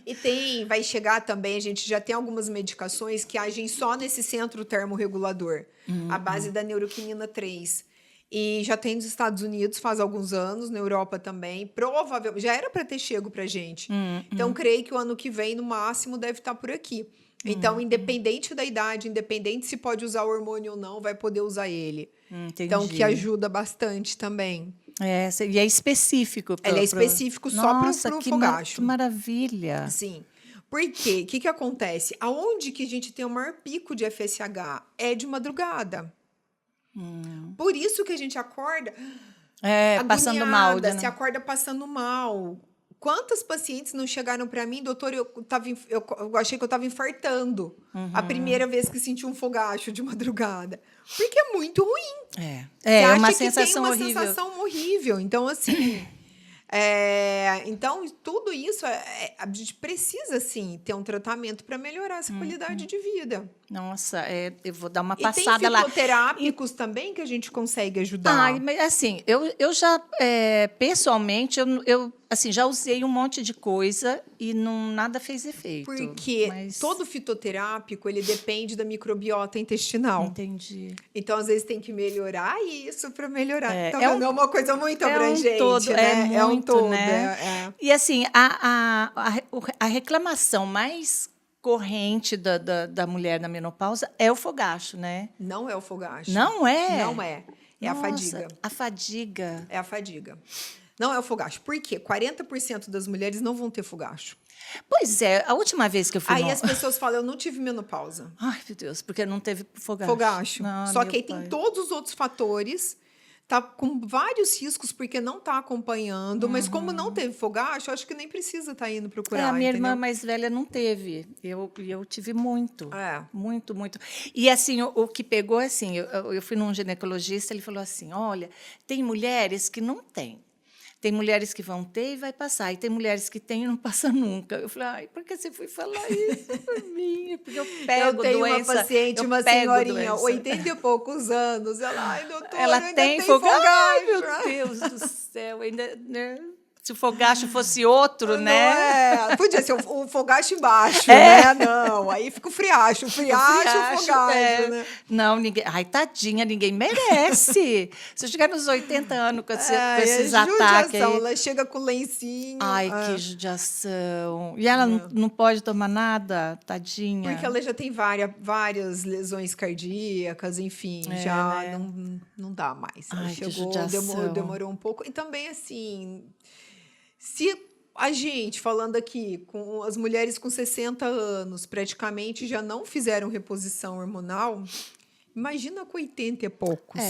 [SPEAKER 2] E vai chegar também, a gente já tem algumas medicações que agem só nesse centro termorregulador, a base da neuroquinina 3. E já tem nos Estados Unidos faz alguns anos, na Europa também. Provavelmente, já era para ter chego para a gente. Então, creio que o ano que vem, no máximo, deve estar por aqui. Então, independente da idade, independente se pode usar o hormônio ou não, vai poder usar ele.
[SPEAKER 1] Entendi.
[SPEAKER 2] Então, que ajuda bastante também.
[SPEAKER 1] E é específico.
[SPEAKER 2] Ele é específico só para o fogacho.
[SPEAKER 1] Que maravilha.
[SPEAKER 2] Sim. Por quê? O que acontece? Aonde que a gente tem o maior pico de FSH? É de madrugada. Por isso que a gente acorda
[SPEAKER 1] passando mal.
[SPEAKER 2] Se acorda passando mal. Quantas pacientes não chegaram para mim, doutor, eu achei que eu estava infartando a primeira vez que senti um fogacho de madrugada. Porque é muito ruim.
[SPEAKER 1] É uma sensação
[SPEAKER 2] tem uma
[SPEAKER 1] horrível.
[SPEAKER 2] sensação horrível. Então, assim, Então, tudo isso, a gente precisa, sim, ter um tratamento para melhorar essa qualidade de vida.
[SPEAKER 1] Nossa, eu vou dar uma
[SPEAKER 2] E tem
[SPEAKER 1] passada lá.
[SPEAKER 2] fitoterápicos também que a gente consegue ajudar.
[SPEAKER 1] Ai, mas assim, eu já, pessoalmente, eu assim, já usei um monte de coisa e nada fez efeito.
[SPEAKER 2] Porque
[SPEAKER 1] Mas
[SPEAKER 2] todo fitoterápico, ele depende da microbiota intestinal.
[SPEAKER 1] entendi.
[SPEAKER 2] Então, às vezes, tem que melhorar isso para melhorar.
[SPEAKER 1] É,
[SPEAKER 2] Tá
[SPEAKER 1] é
[SPEAKER 2] vendo? É uma coisa muito
[SPEAKER 1] É um
[SPEAKER 2] abrangente,
[SPEAKER 1] todo,
[SPEAKER 2] né?
[SPEAKER 1] é
[SPEAKER 2] um
[SPEAKER 1] muito,
[SPEAKER 2] todo.
[SPEAKER 1] né? E assim, a reclamação mais corrente da mulher na menopausa é o fogacho, né?
[SPEAKER 2] Não é o fogacho.
[SPEAKER 1] Não é?
[SPEAKER 2] Não é. É a
[SPEAKER 1] Nossa,
[SPEAKER 2] fadiga.
[SPEAKER 1] a fadiga.
[SPEAKER 2] É a fadiga. Não é o fogacho. Por quê? 40% das mulheres não vão ter fogacho.
[SPEAKER 1] Pois é, a última vez que eu fui
[SPEAKER 2] Aí as pessoas falam, eu não tive menopausa.
[SPEAKER 1] Ai, meu Deus, porque não teve fogacho.
[SPEAKER 2] Fogacho.
[SPEAKER 1] Não,
[SPEAKER 2] Só
[SPEAKER 1] meu
[SPEAKER 2] que aí
[SPEAKER 1] pai.
[SPEAKER 2] tem todos os outros fatores, tá com vários riscos porque não tá acompanhando, mas como não teve fogacho, eu acho que nem precisa estar indo procurar,
[SPEAKER 1] A minha
[SPEAKER 2] entendeu?
[SPEAKER 1] irmã mais velha não teve. Eu tive muito.
[SPEAKER 2] É.
[SPEAKER 1] Muito, muito. E assim, o que pegou, assim, eu fui num ginecologista, ele falou assim, olha, tem mulheres que não têm. Tem mulheres que vão ter e vai passar. E tem mulheres que têm e não passa nunca. Eu falei, ai, por que você foi falar isso por mim? Porque eu pego
[SPEAKER 2] Eu tenho
[SPEAKER 1] doença.
[SPEAKER 2] uma paciente,
[SPEAKER 1] eu
[SPEAKER 2] uma
[SPEAKER 1] pego
[SPEAKER 2] senhorinha,
[SPEAKER 1] doença.
[SPEAKER 2] 80 e poucos anos. Ela, ai, doutora,
[SPEAKER 1] Ela
[SPEAKER 2] ainda
[SPEAKER 1] tem
[SPEAKER 2] fogacho.
[SPEAKER 1] Ai, meu Deus do céu. Ainda, né? Se o fogacho fosse outro,
[SPEAKER 2] Não
[SPEAKER 1] né?
[SPEAKER 2] Podia ser o fogacho embaixo, né? Não, aí fica o friacho. O friacho, o fogacho, né?
[SPEAKER 1] Não, ninguém. Ai, tadinha, ninguém merece. Se eu chegar nos 80 anos com esses ataques aí.
[SPEAKER 2] Ela chega com lencinho.
[SPEAKER 1] Ai, que judiação. E ela não pode tomar nada, tadinha.
[SPEAKER 2] Porque ela já tem várias lesões cardíacas, enfim, já
[SPEAKER 1] né?
[SPEAKER 2] não dá mais. Ela
[SPEAKER 1] Ai, que
[SPEAKER 2] chegou,
[SPEAKER 1] judiação.
[SPEAKER 2] demorou um pouco. E também, assim, se a gente, falando aqui, com as mulheres com 60 anos, praticamente já não fizeram reposição hormonal, imagina com 80 e poucos.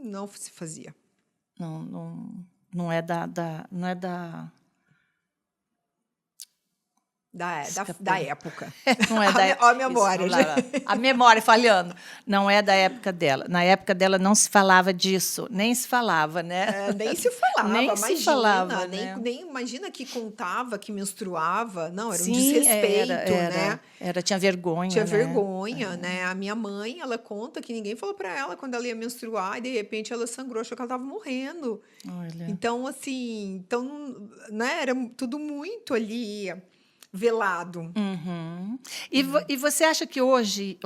[SPEAKER 2] Não se fazia.
[SPEAKER 1] Não é não é da
[SPEAKER 2] Da época.
[SPEAKER 1] Não é da
[SPEAKER 2] Ó a memória.
[SPEAKER 1] Isso, lá. A memória falhando. Não é da época dela. Na época dela não se falava disso, nem se falava, né?
[SPEAKER 2] Nem se falava,
[SPEAKER 1] nem
[SPEAKER 2] imagina.
[SPEAKER 1] Se falava,
[SPEAKER 2] nem imagina que contava, que menstruava. Não, era um
[SPEAKER 1] Sim,
[SPEAKER 2] desrespeito, né?
[SPEAKER 1] Tinha vergonha.
[SPEAKER 2] Tinha
[SPEAKER 1] né?
[SPEAKER 2] vergonha, né? A minha mãe, ela conta que ninguém falou para ela quando ela ia menstruar e de repente ela sangrou, achou que ela estava morrendo.
[SPEAKER 1] Olha.
[SPEAKER 2] Então, assim, né? Era tudo muito ali velado.
[SPEAKER 1] Uhum. E você acha que hoje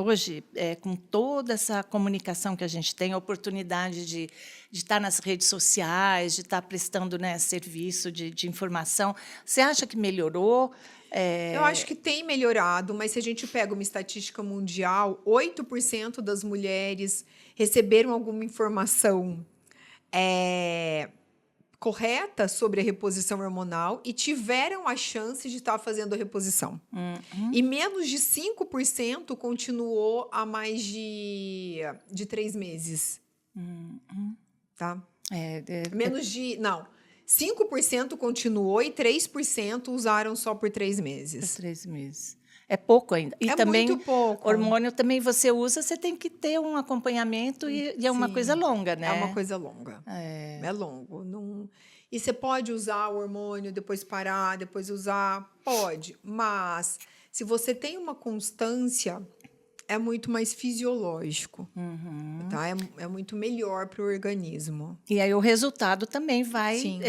[SPEAKER 1] com toda essa comunicação que a gente tem, a oportunidade de estar nas redes sociais, de estar prestando, né, serviço de informação, você acha que melhorou?
[SPEAKER 2] Eu acho que tem melhorado, mas se a gente pega uma estatística mundial, 8% das mulheres receberam alguma informação correta sobre a reposição hormonal e tiveram a chance de estar fazendo a reposição. E menos de 5% continuou há mais de 3 meses. Tá? Menos de... Não. 5% continuou e 3% usaram só por 3 meses.
[SPEAKER 1] Por 3 meses. É pouco ainda. E também,
[SPEAKER 2] muito pouco.
[SPEAKER 1] Hormônio também você usa, você tem que ter um acompanhamento e é uma coisa longa, né?
[SPEAKER 2] É uma coisa longa. É longo. Não... E você pode usar o hormônio, depois parar, depois usar? Pode. Mas se você tem uma constância, é muito mais fisiológico. Tá? É muito melhor para o organismo.
[SPEAKER 1] E aí o resultado também
[SPEAKER 2] Sim.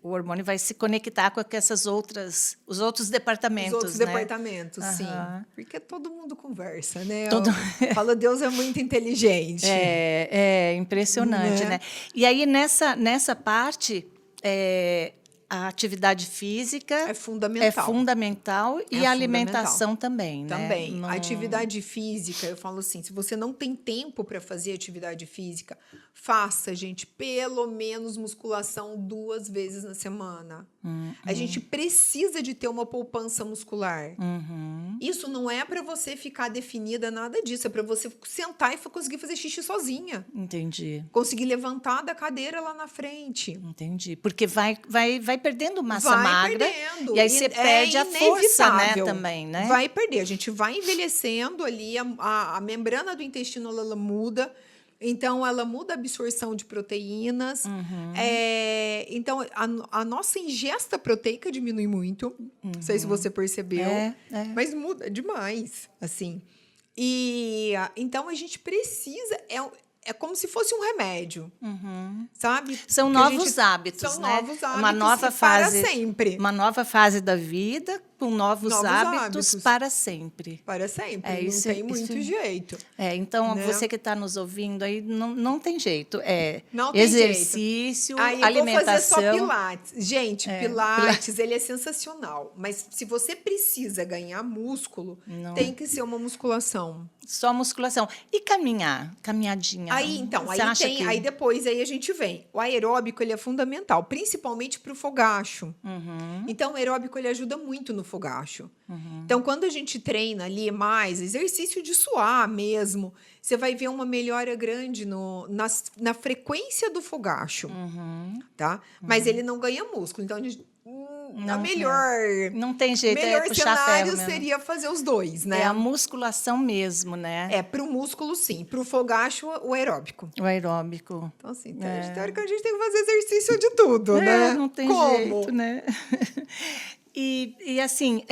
[SPEAKER 1] O hormônio vai se conectar com os outros departamentos.
[SPEAKER 2] Os outros
[SPEAKER 1] né?
[SPEAKER 2] departamentos, sim. Porque todo mundo conversa, né? Fala, Deus é muito inteligente.
[SPEAKER 1] É impressionante, né? E aí, nessa parte, a atividade física
[SPEAKER 2] é fundamental.
[SPEAKER 1] E a alimentação também, né?
[SPEAKER 2] Também. A atividade física, eu falo assim, se você não tem tempo para fazer atividade física, faça, gente, pelo menos musculação 2 vezes na semana. A gente precisa de ter uma poupança muscular. Isso não é para você ficar definida, nada disso. É para você sentar e conseguir fazer xixi sozinha.
[SPEAKER 1] Entendi.
[SPEAKER 2] Conseguir levantar da cadeira lá na frente.
[SPEAKER 1] Entendi. Porque vai perdendo massa magra.
[SPEAKER 2] Perdendo.
[SPEAKER 1] E aí você perde a força, né, também, né?
[SPEAKER 2] Vai perder. A gente vai envelhecendo ali, a membrana do intestino ela muda. Então, ela muda a absorção de proteínas. Então, a nossa ingesta proteica diminui muito. Não sei se você percebeu. Mas muda demais, assim. Então, a gente precisa... É como se fosse um remédio, sabe?
[SPEAKER 1] São novos hábitos,
[SPEAKER 2] são
[SPEAKER 1] né?
[SPEAKER 2] novos hábitos
[SPEAKER 1] Uma nova
[SPEAKER 2] para
[SPEAKER 1] fase,
[SPEAKER 2] sempre.
[SPEAKER 1] uma nova fase da vida com novos hábitos para sempre.
[SPEAKER 2] Para sempre,
[SPEAKER 1] É,
[SPEAKER 2] não tem muito jeito.
[SPEAKER 1] Então,
[SPEAKER 2] né?
[SPEAKER 1] você que está nos ouvindo aí, não tem jeito.
[SPEAKER 2] Não tem
[SPEAKER 1] exercício,
[SPEAKER 2] jeito.
[SPEAKER 1] alimentação.
[SPEAKER 2] Eu vou fazer só Pilates. Gente, Pilates, ele é sensacional. Mas se você precisa ganhar músculo, tem que ser uma musculação.
[SPEAKER 1] Só musculação. E caminhadinha.
[SPEAKER 2] Aí depois a gente vem. O aeróbico, ele é fundamental, principalmente para o fogacho. Então, o aeróbico, ele ajuda muito no fogacho. Então, quando a gente treina ali mais, exercício de suar mesmo, você vai ver uma melhora grande na frequência do fogacho, tá? Mas ele não ganha músculo. Então, a gente...
[SPEAKER 1] Não tem jeito,
[SPEAKER 2] melhor
[SPEAKER 1] puxar
[SPEAKER 2] cenário
[SPEAKER 1] ferro mesmo.
[SPEAKER 2] Seria fazer os dois, né?
[SPEAKER 1] É a musculação mesmo, né?
[SPEAKER 2] Para o músculo, sim. Para o fogacho, o aeróbico.
[SPEAKER 1] O aeróbico.
[SPEAKER 2] Então, assim, teoricamente, a gente tem que fazer exercício de tudo, né?
[SPEAKER 1] Não tem jeito, né? E assim,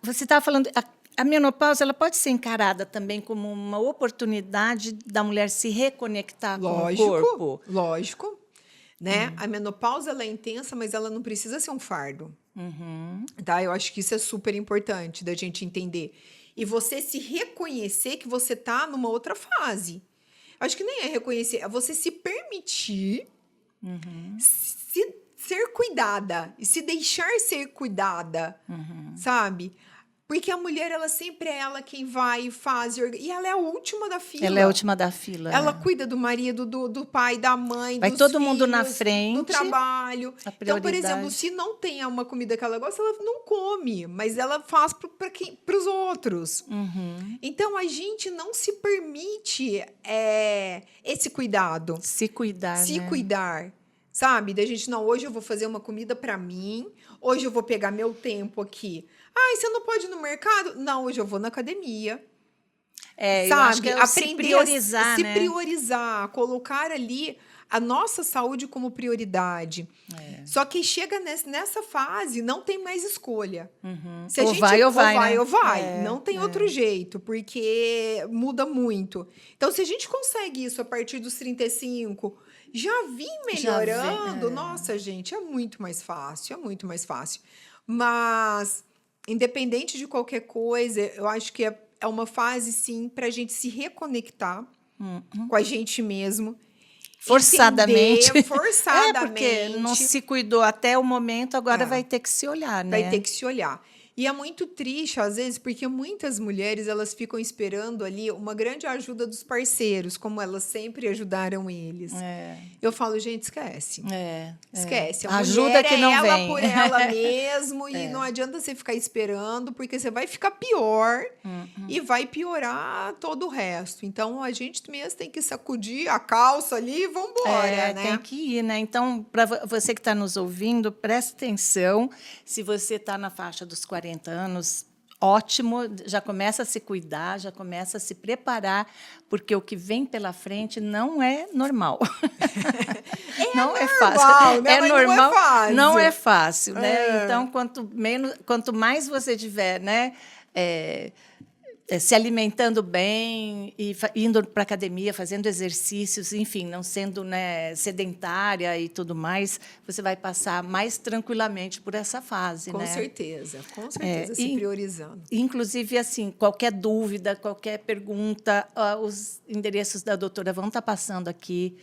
[SPEAKER 1] você estava falando... A menopausa, ela pode ser encarada também como uma oportunidade da mulher se reconectar com o corpo?
[SPEAKER 2] Lógico. Né? A menopausa, ela é intensa, mas ela não precisa ser um fardo. Tá? Eu acho que isso é super importante da gente entender. E você se reconhecer que você está numa outra fase. Acho que nem é reconhecer, é você se permitir ser cuidada e se deixar ser cuidada, sabe? Porque a mulher, ela sempre é ela quem vai e faz. E ela é a última da fila.
[SPEAKER 1] Ela é a última da fila.
[SPEAKER 2] Ela cuida do marido, do pai, da mãe,
[SPEAKER 1] vai
[SPEAKER 2] dos
[SPEAKER 1] todo
[SPEAKER 2] filhos,
[SPEAKER 1] mundo na frente.
[SPEAKER 2] do trabalho.
[SPEAKER 1] Então,
[SPEAKER 2] por exemplo, se não tem uma comida que ela gosta, ela não come. Mas ela faz para os outros. Então, a gente não se permite esse cuidado.
[SPEAKER 1] Se cuidar,
[SPEAKER 2] Se cuidar. Sabe? Da gente, não, hoje eu vou fazer uma comida para mim. Hoje eu vou pegar meu tempo aqui. Ah, você não pode ir no mercado? Não, hoje eu vou na academia.
[SPEAKER 1] Sabe? Eu acho que é aprender priorizar,
[SPEAKER 2] se priorizar, colocar ali a nossa saúde como prioridade. Só que chega nessa fase, não tem mais escolha. Se a gente
[SPEAKER 1] vai ou vai.
[SPEAKER 2] Não tem outro jeito, porque muda muito. Então, se a gente consegue isso a partir dos 35, já vim melhorando, nossa, gente, é muito mais fácil, Mas, independente de qualquer coisa, eu acho que é uma fase, sim, para a gente se reconectar com a gente mesmo.
[SPEAKER 1] Forçadamente.
[SPEAKER 2] Forçadamente.
[SPEAKER 1] Porque não se cuidou até o momento, agora vai ter que se olhar, né?
[SPEAKER 2] Vai ter que se olhar. E é muito triste, às vezes, porque muitas mulheres elas ficam esperando ali uma grande ajuda dos parceiros, como elas sempre ajudaram eles. Eu falo, gente, esquece. Esquece. A
[SPEAKER 1] ajuda
[SPEAKER 2] mulher
[SPEAKER 1] que não
[SPEAKER 2] ela
[SPEAKER 1] vem.
[SPEAKER 2] por ela mesmo e não adianta você ficar esperando, porque você vai ficar pior e vai piorar todo o resto. Então, a gente mesmo tem que sacudir a calça ali e vamos embora, né?
[SPEAKER 1] Tem que ir, né? Então, para você que está nos ouvindo, preste atenção. Se você está na faixa dos 40 anos, ótimo, já começa a se cuidar, já começa a se preparar, porque o que vem pela frente não é normal. Não é fácil.
[SPEAKER 2] Né?
[SPEAKER 1] Normal, não é fácil, né? Então, quanto mais você tiver, né, se alimentando bem e indo para a academia, fazendo exercícios, enfim, não sendo, né, sedentária e tudo mais, você vai passar mais tranquilamente por essa fase.
[SPEAKER 2] Com certeza, se priorizando.
[SPEAKER 1] Inclusive, assim, qualquer dúvida, qualquer pergunta, os endereços da doutora vão estar passando aqui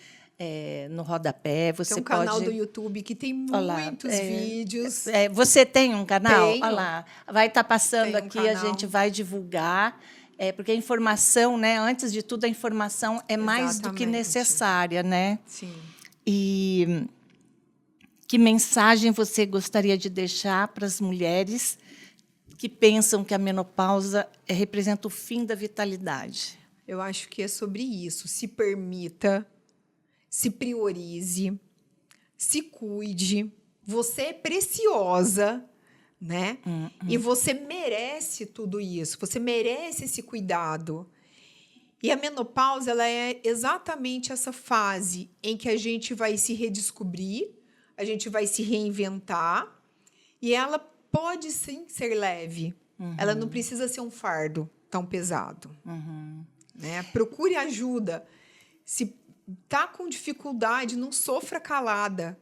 [SPEAKER 1] no rodapé. Você
[SPEAKER 2] tem um canal do YouTube que tem muitos vídeos.
[SPEAKER 1] Você tem um canal?
[SPEAKER 2] Tenho.
[SPEAKER 1] Olha lá. Vai estar passando aqui, a gente vai divulgar. Porque a informação, né? Antes de tudo, a informação é mais do que necessária, né?
[SPEAKER 2] Sim.
[SPEAKER 1] E que mensagem você gostaria de deixar para as mulheres que pensam que a menopausa representa o fim da vitalidade?
[SPEAKER 2] Eu acho que é sobre isso. Se permita, se priorize, se cuide. Você é preciosa, né? E você merece tudo isso. Você merece esse cuidado. E a menopausa, ela é exatamente essa fase em que a gente vai se redescobrir, a gente vai se reinventar, e ela pode sim ser leve. Ela não precisa ser um fardo tão pesado. Né? Procure ajuda. Se tá com dificuldade, não sofra calada.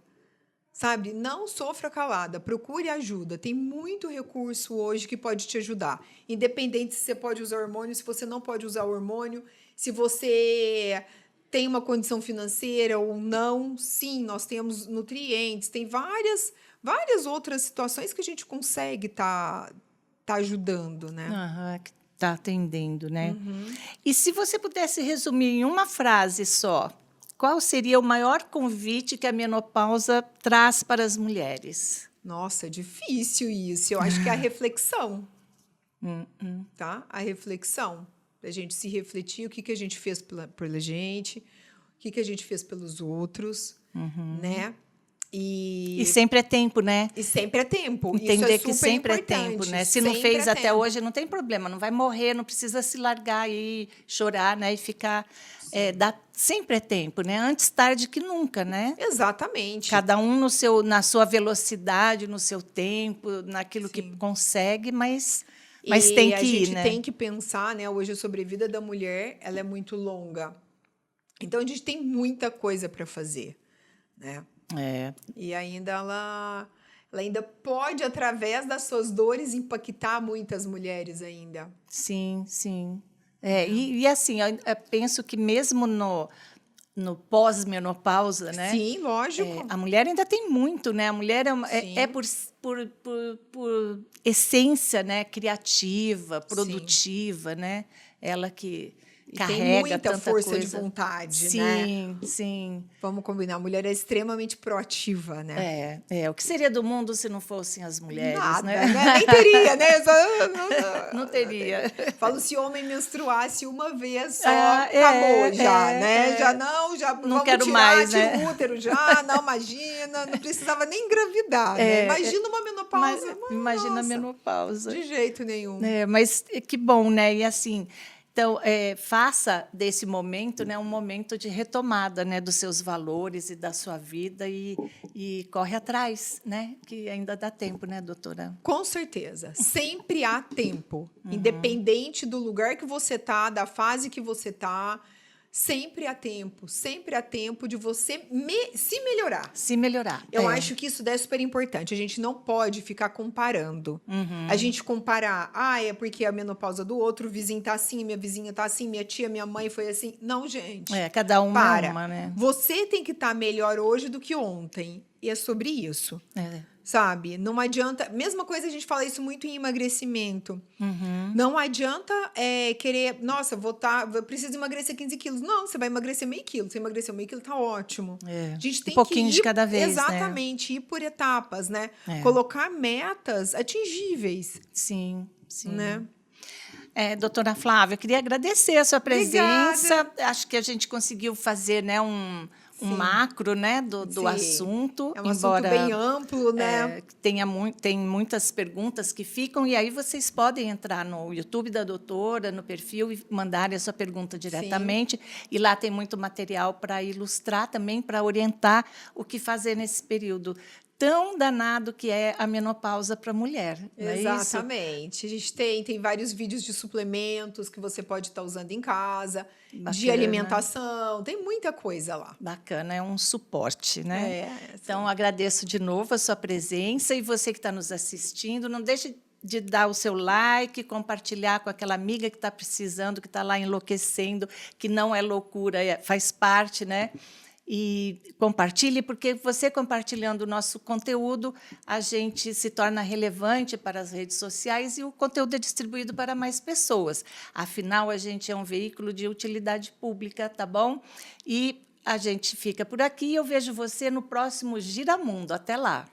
[SPEAKER 2] Sabe? Não sofra calada. Procure ajuda. Tem muito recurso hoje que pode te ajudar. Independente se você pode usar hormônio, se você não pode usar hormônio, se você tem uma condição financeira ou não. Sim, nós temos nutrientes, tem várias outras situações que a gente consegue tá ajudando, né?
[SPEAKER 1] Aham, que está atendendo, né? E se você pudesse resumir em uma frase só, qual seria o maior convite que a menopausa traz para as mulheres?
[SPEAKER 2] Nossa, é difícil isso. Eu acho que é a reflexão, tá? A reflexão. A gente se refletir o que a gente fez pela gente, o que a gente fez pelos outros, né?
[SPEAKER 1] E sempre é tempo, né?
[SPEAKER 2] E sempre é tempo.
[SPEAKER 1] Entender
[SPEAKER 2] Isso é
[SPEAKER 1] que
[SPEAKER 2] super
[SPEAKER 1] sempre
[SPEAKER 2] importante.
[SPEAKER 1] é tempo, né? Se não
[SPEAKER 2] Sempre
[SPEAKER 1] fez
[SPEAKER 2] é
[SPEAKER 1] até
[SPEAKER 2] tempo.
[SPEAKER 1] hoje, não tem problema, não vai morrer, não precisa se largar e chorar, né? E ficar... sempre é tempo, né? Antes tarde que nunca, né?
[SPEAKER 2] Exatamente.
[SPEAKER 1] Cada um na sua velocidade, no seu tempo, naquilo que consegue, mas tem que
[SPEAKER 2] a
[SPEAKER 1] ir,
[SPEAKER 2] gente
[SPEAKER 1] né?
[SPEAKER 2] tem que pensar, né? Hoje a sobrevida da mulher, ela é muito longa. Então a gente tem muita coisa para fazer, né? E ainda ela ainda pode, através das suas dores, impactar muitas mulheres ainda.
[SPEAKER 1] Sim, sim. E assim, eu penso que mesmo no pós-menopausa, né?
[SPEAKER 2] Sim, lógico.
[SPEAKER 1] A mulher ainda tem muito, né? A mulher é por essência, né? Criativa, produtiva, né? Ela que carrega
[SPEAKER 2] tem muita
[SPEAKER 1] tanta
[SPEAKER 2] força
[SPEAKER 1] coisa.
[SPEAKER 2] de vontade,
[SPEAKER 1] sim,
[SPEAKER 2] né?
[SPEAKER 1] Sim, sim.
[SPEAKER 2] Vamos combinar, a mulher é extremamente proativa, né?
[SPEAKER 1] O que seria do mundo se não fossem as mulheres,
[SPEAKER 2] Nada,
[SPEAKER 1] né?
[SPEAKER 2] Nem teria, né?
[SPEAKER 1] Não teria.
[SPEAKER 2] Falo, se homem menstruasse uma vez só,
[SPEAKER 1] É,
[SPEAKER 2] acabou já,
[SPEAKER 1] é,
[SPEAKER 2] né?
[SPEAKER 1] é.
[SPEAKER 2] Já
[SPEAKER 1] Não
[SPEAKER 2] vamos
[SPEAKER 1] quero
[SPEAKER 2] tirar,
[SPEAKER 1] mais,
[SPEAKER 2] tira
[SPEAKER 1] né?
[SPEAKER 2] o útero já, não, imagina, não precisava nem engravidar, né? Imagina uma menopausa.
[SPEAKER 1] Imagina a
[SPEAKER 2] Nossa,
[SPEAKER 1] menopausa.
[SPEAKER 2] de jeito nenhum.
[SPEAKER 1] Mas que bom, né? E assim, então, faça desse momento, né, um momento de retomada, né, dos seus valores e da sua vida e corre atrás, né? Que ainda dá tempo, né, doutora?
[SPEAKER 2] Com certeza. Sempre há tempo. Independente do lugar que você tá, da fase que você tá, sempre há tempo. Sempre há tempo de você se melhorar.
[SPEAKER 1] Se melhorar.
[SPEAKER 2] Eu acho que isso daí é super importante. A gente não pode ficar comparando. A gente comparar, é porque a menopausa do outro, o vizinho tá assim, minha vizinha tá assim, minha tia, minha mãe foi assim. Não, gente.
[SPEAKER 1] Cada uma
[SPEAKER 2] é
[SPEAKER 1] uma, né?
[SPEAKER 2] Você tem que estar melhor hoje do que ontem. E é sobre isso. Sabe? Não adianta... Mesma coisa, a gente fala isso muito em emagrecimento. Não adianta querer... Nossa, eu preciso emagrecer 15 quilos. Não, você vai emagrecer meio quilo. Você emagreceu meio quilo, tá ótimo. A gente tem
[SPEAKER 1] pouquinho
[SPEAKER 2] que ir,
[SPEAKER 1] de cada vez,
[SPEAKER 2] exatamente, ir por etapas, né? Colocar metas atingíveis.
[SPEAKER 1] Sim, sim.
[SPEAKER 2] Né?
[SPEAKER 1] Doutora Flávia, eu queria agradecer a sua presença.
[SPEAKER 2] Obrigada.
[SPEAKER 1] Acho que a gente conseguiu fazer, né, um macro, né, do assunto.
[SPEAKER 2] É um assunto bem amplo, né?
[SPEAKER 1] Tem muitas perguntas que ficam, e aí vocês podem entrar no YouTube da doutora, no perfil, e mandarem a sua pergunta diretamente. E lá tem muito material para ilustrar também, para orientar o que fazer nesse período tão danado que é a menopausa para a mulher.
[SPEAKER 2] Exatamente. A gente tem vários vídeos de suplementos que você pode estar usando em casa,
[SPEAKER 1] Bacana.
[SPEAKER 2] De alimentação, tem muita coisa lá.
[SPEAKER 1] Bacana, é um suporte, né?
[SPEAKER 2] Então,
[SPEAKER 1] Então, agradeço de novo a sua presença e você que está nos assistindo, não deixe de dar o seu like, compartilhar com aquela amiga que está precisando, que está lá enlouquecendo, que não é loucura, faz parte, né? E compartilhe, porque você compartilhando o nosso conteúdo, a gente se torna relevante para as redes sociais e o conteúdo é distribuído para mais pessoas. Afinal, a gente é um veículo de utilidade pública, tá bom? E a gente fica por aqui e eu vejo você no próximo Giramundo. Até lá!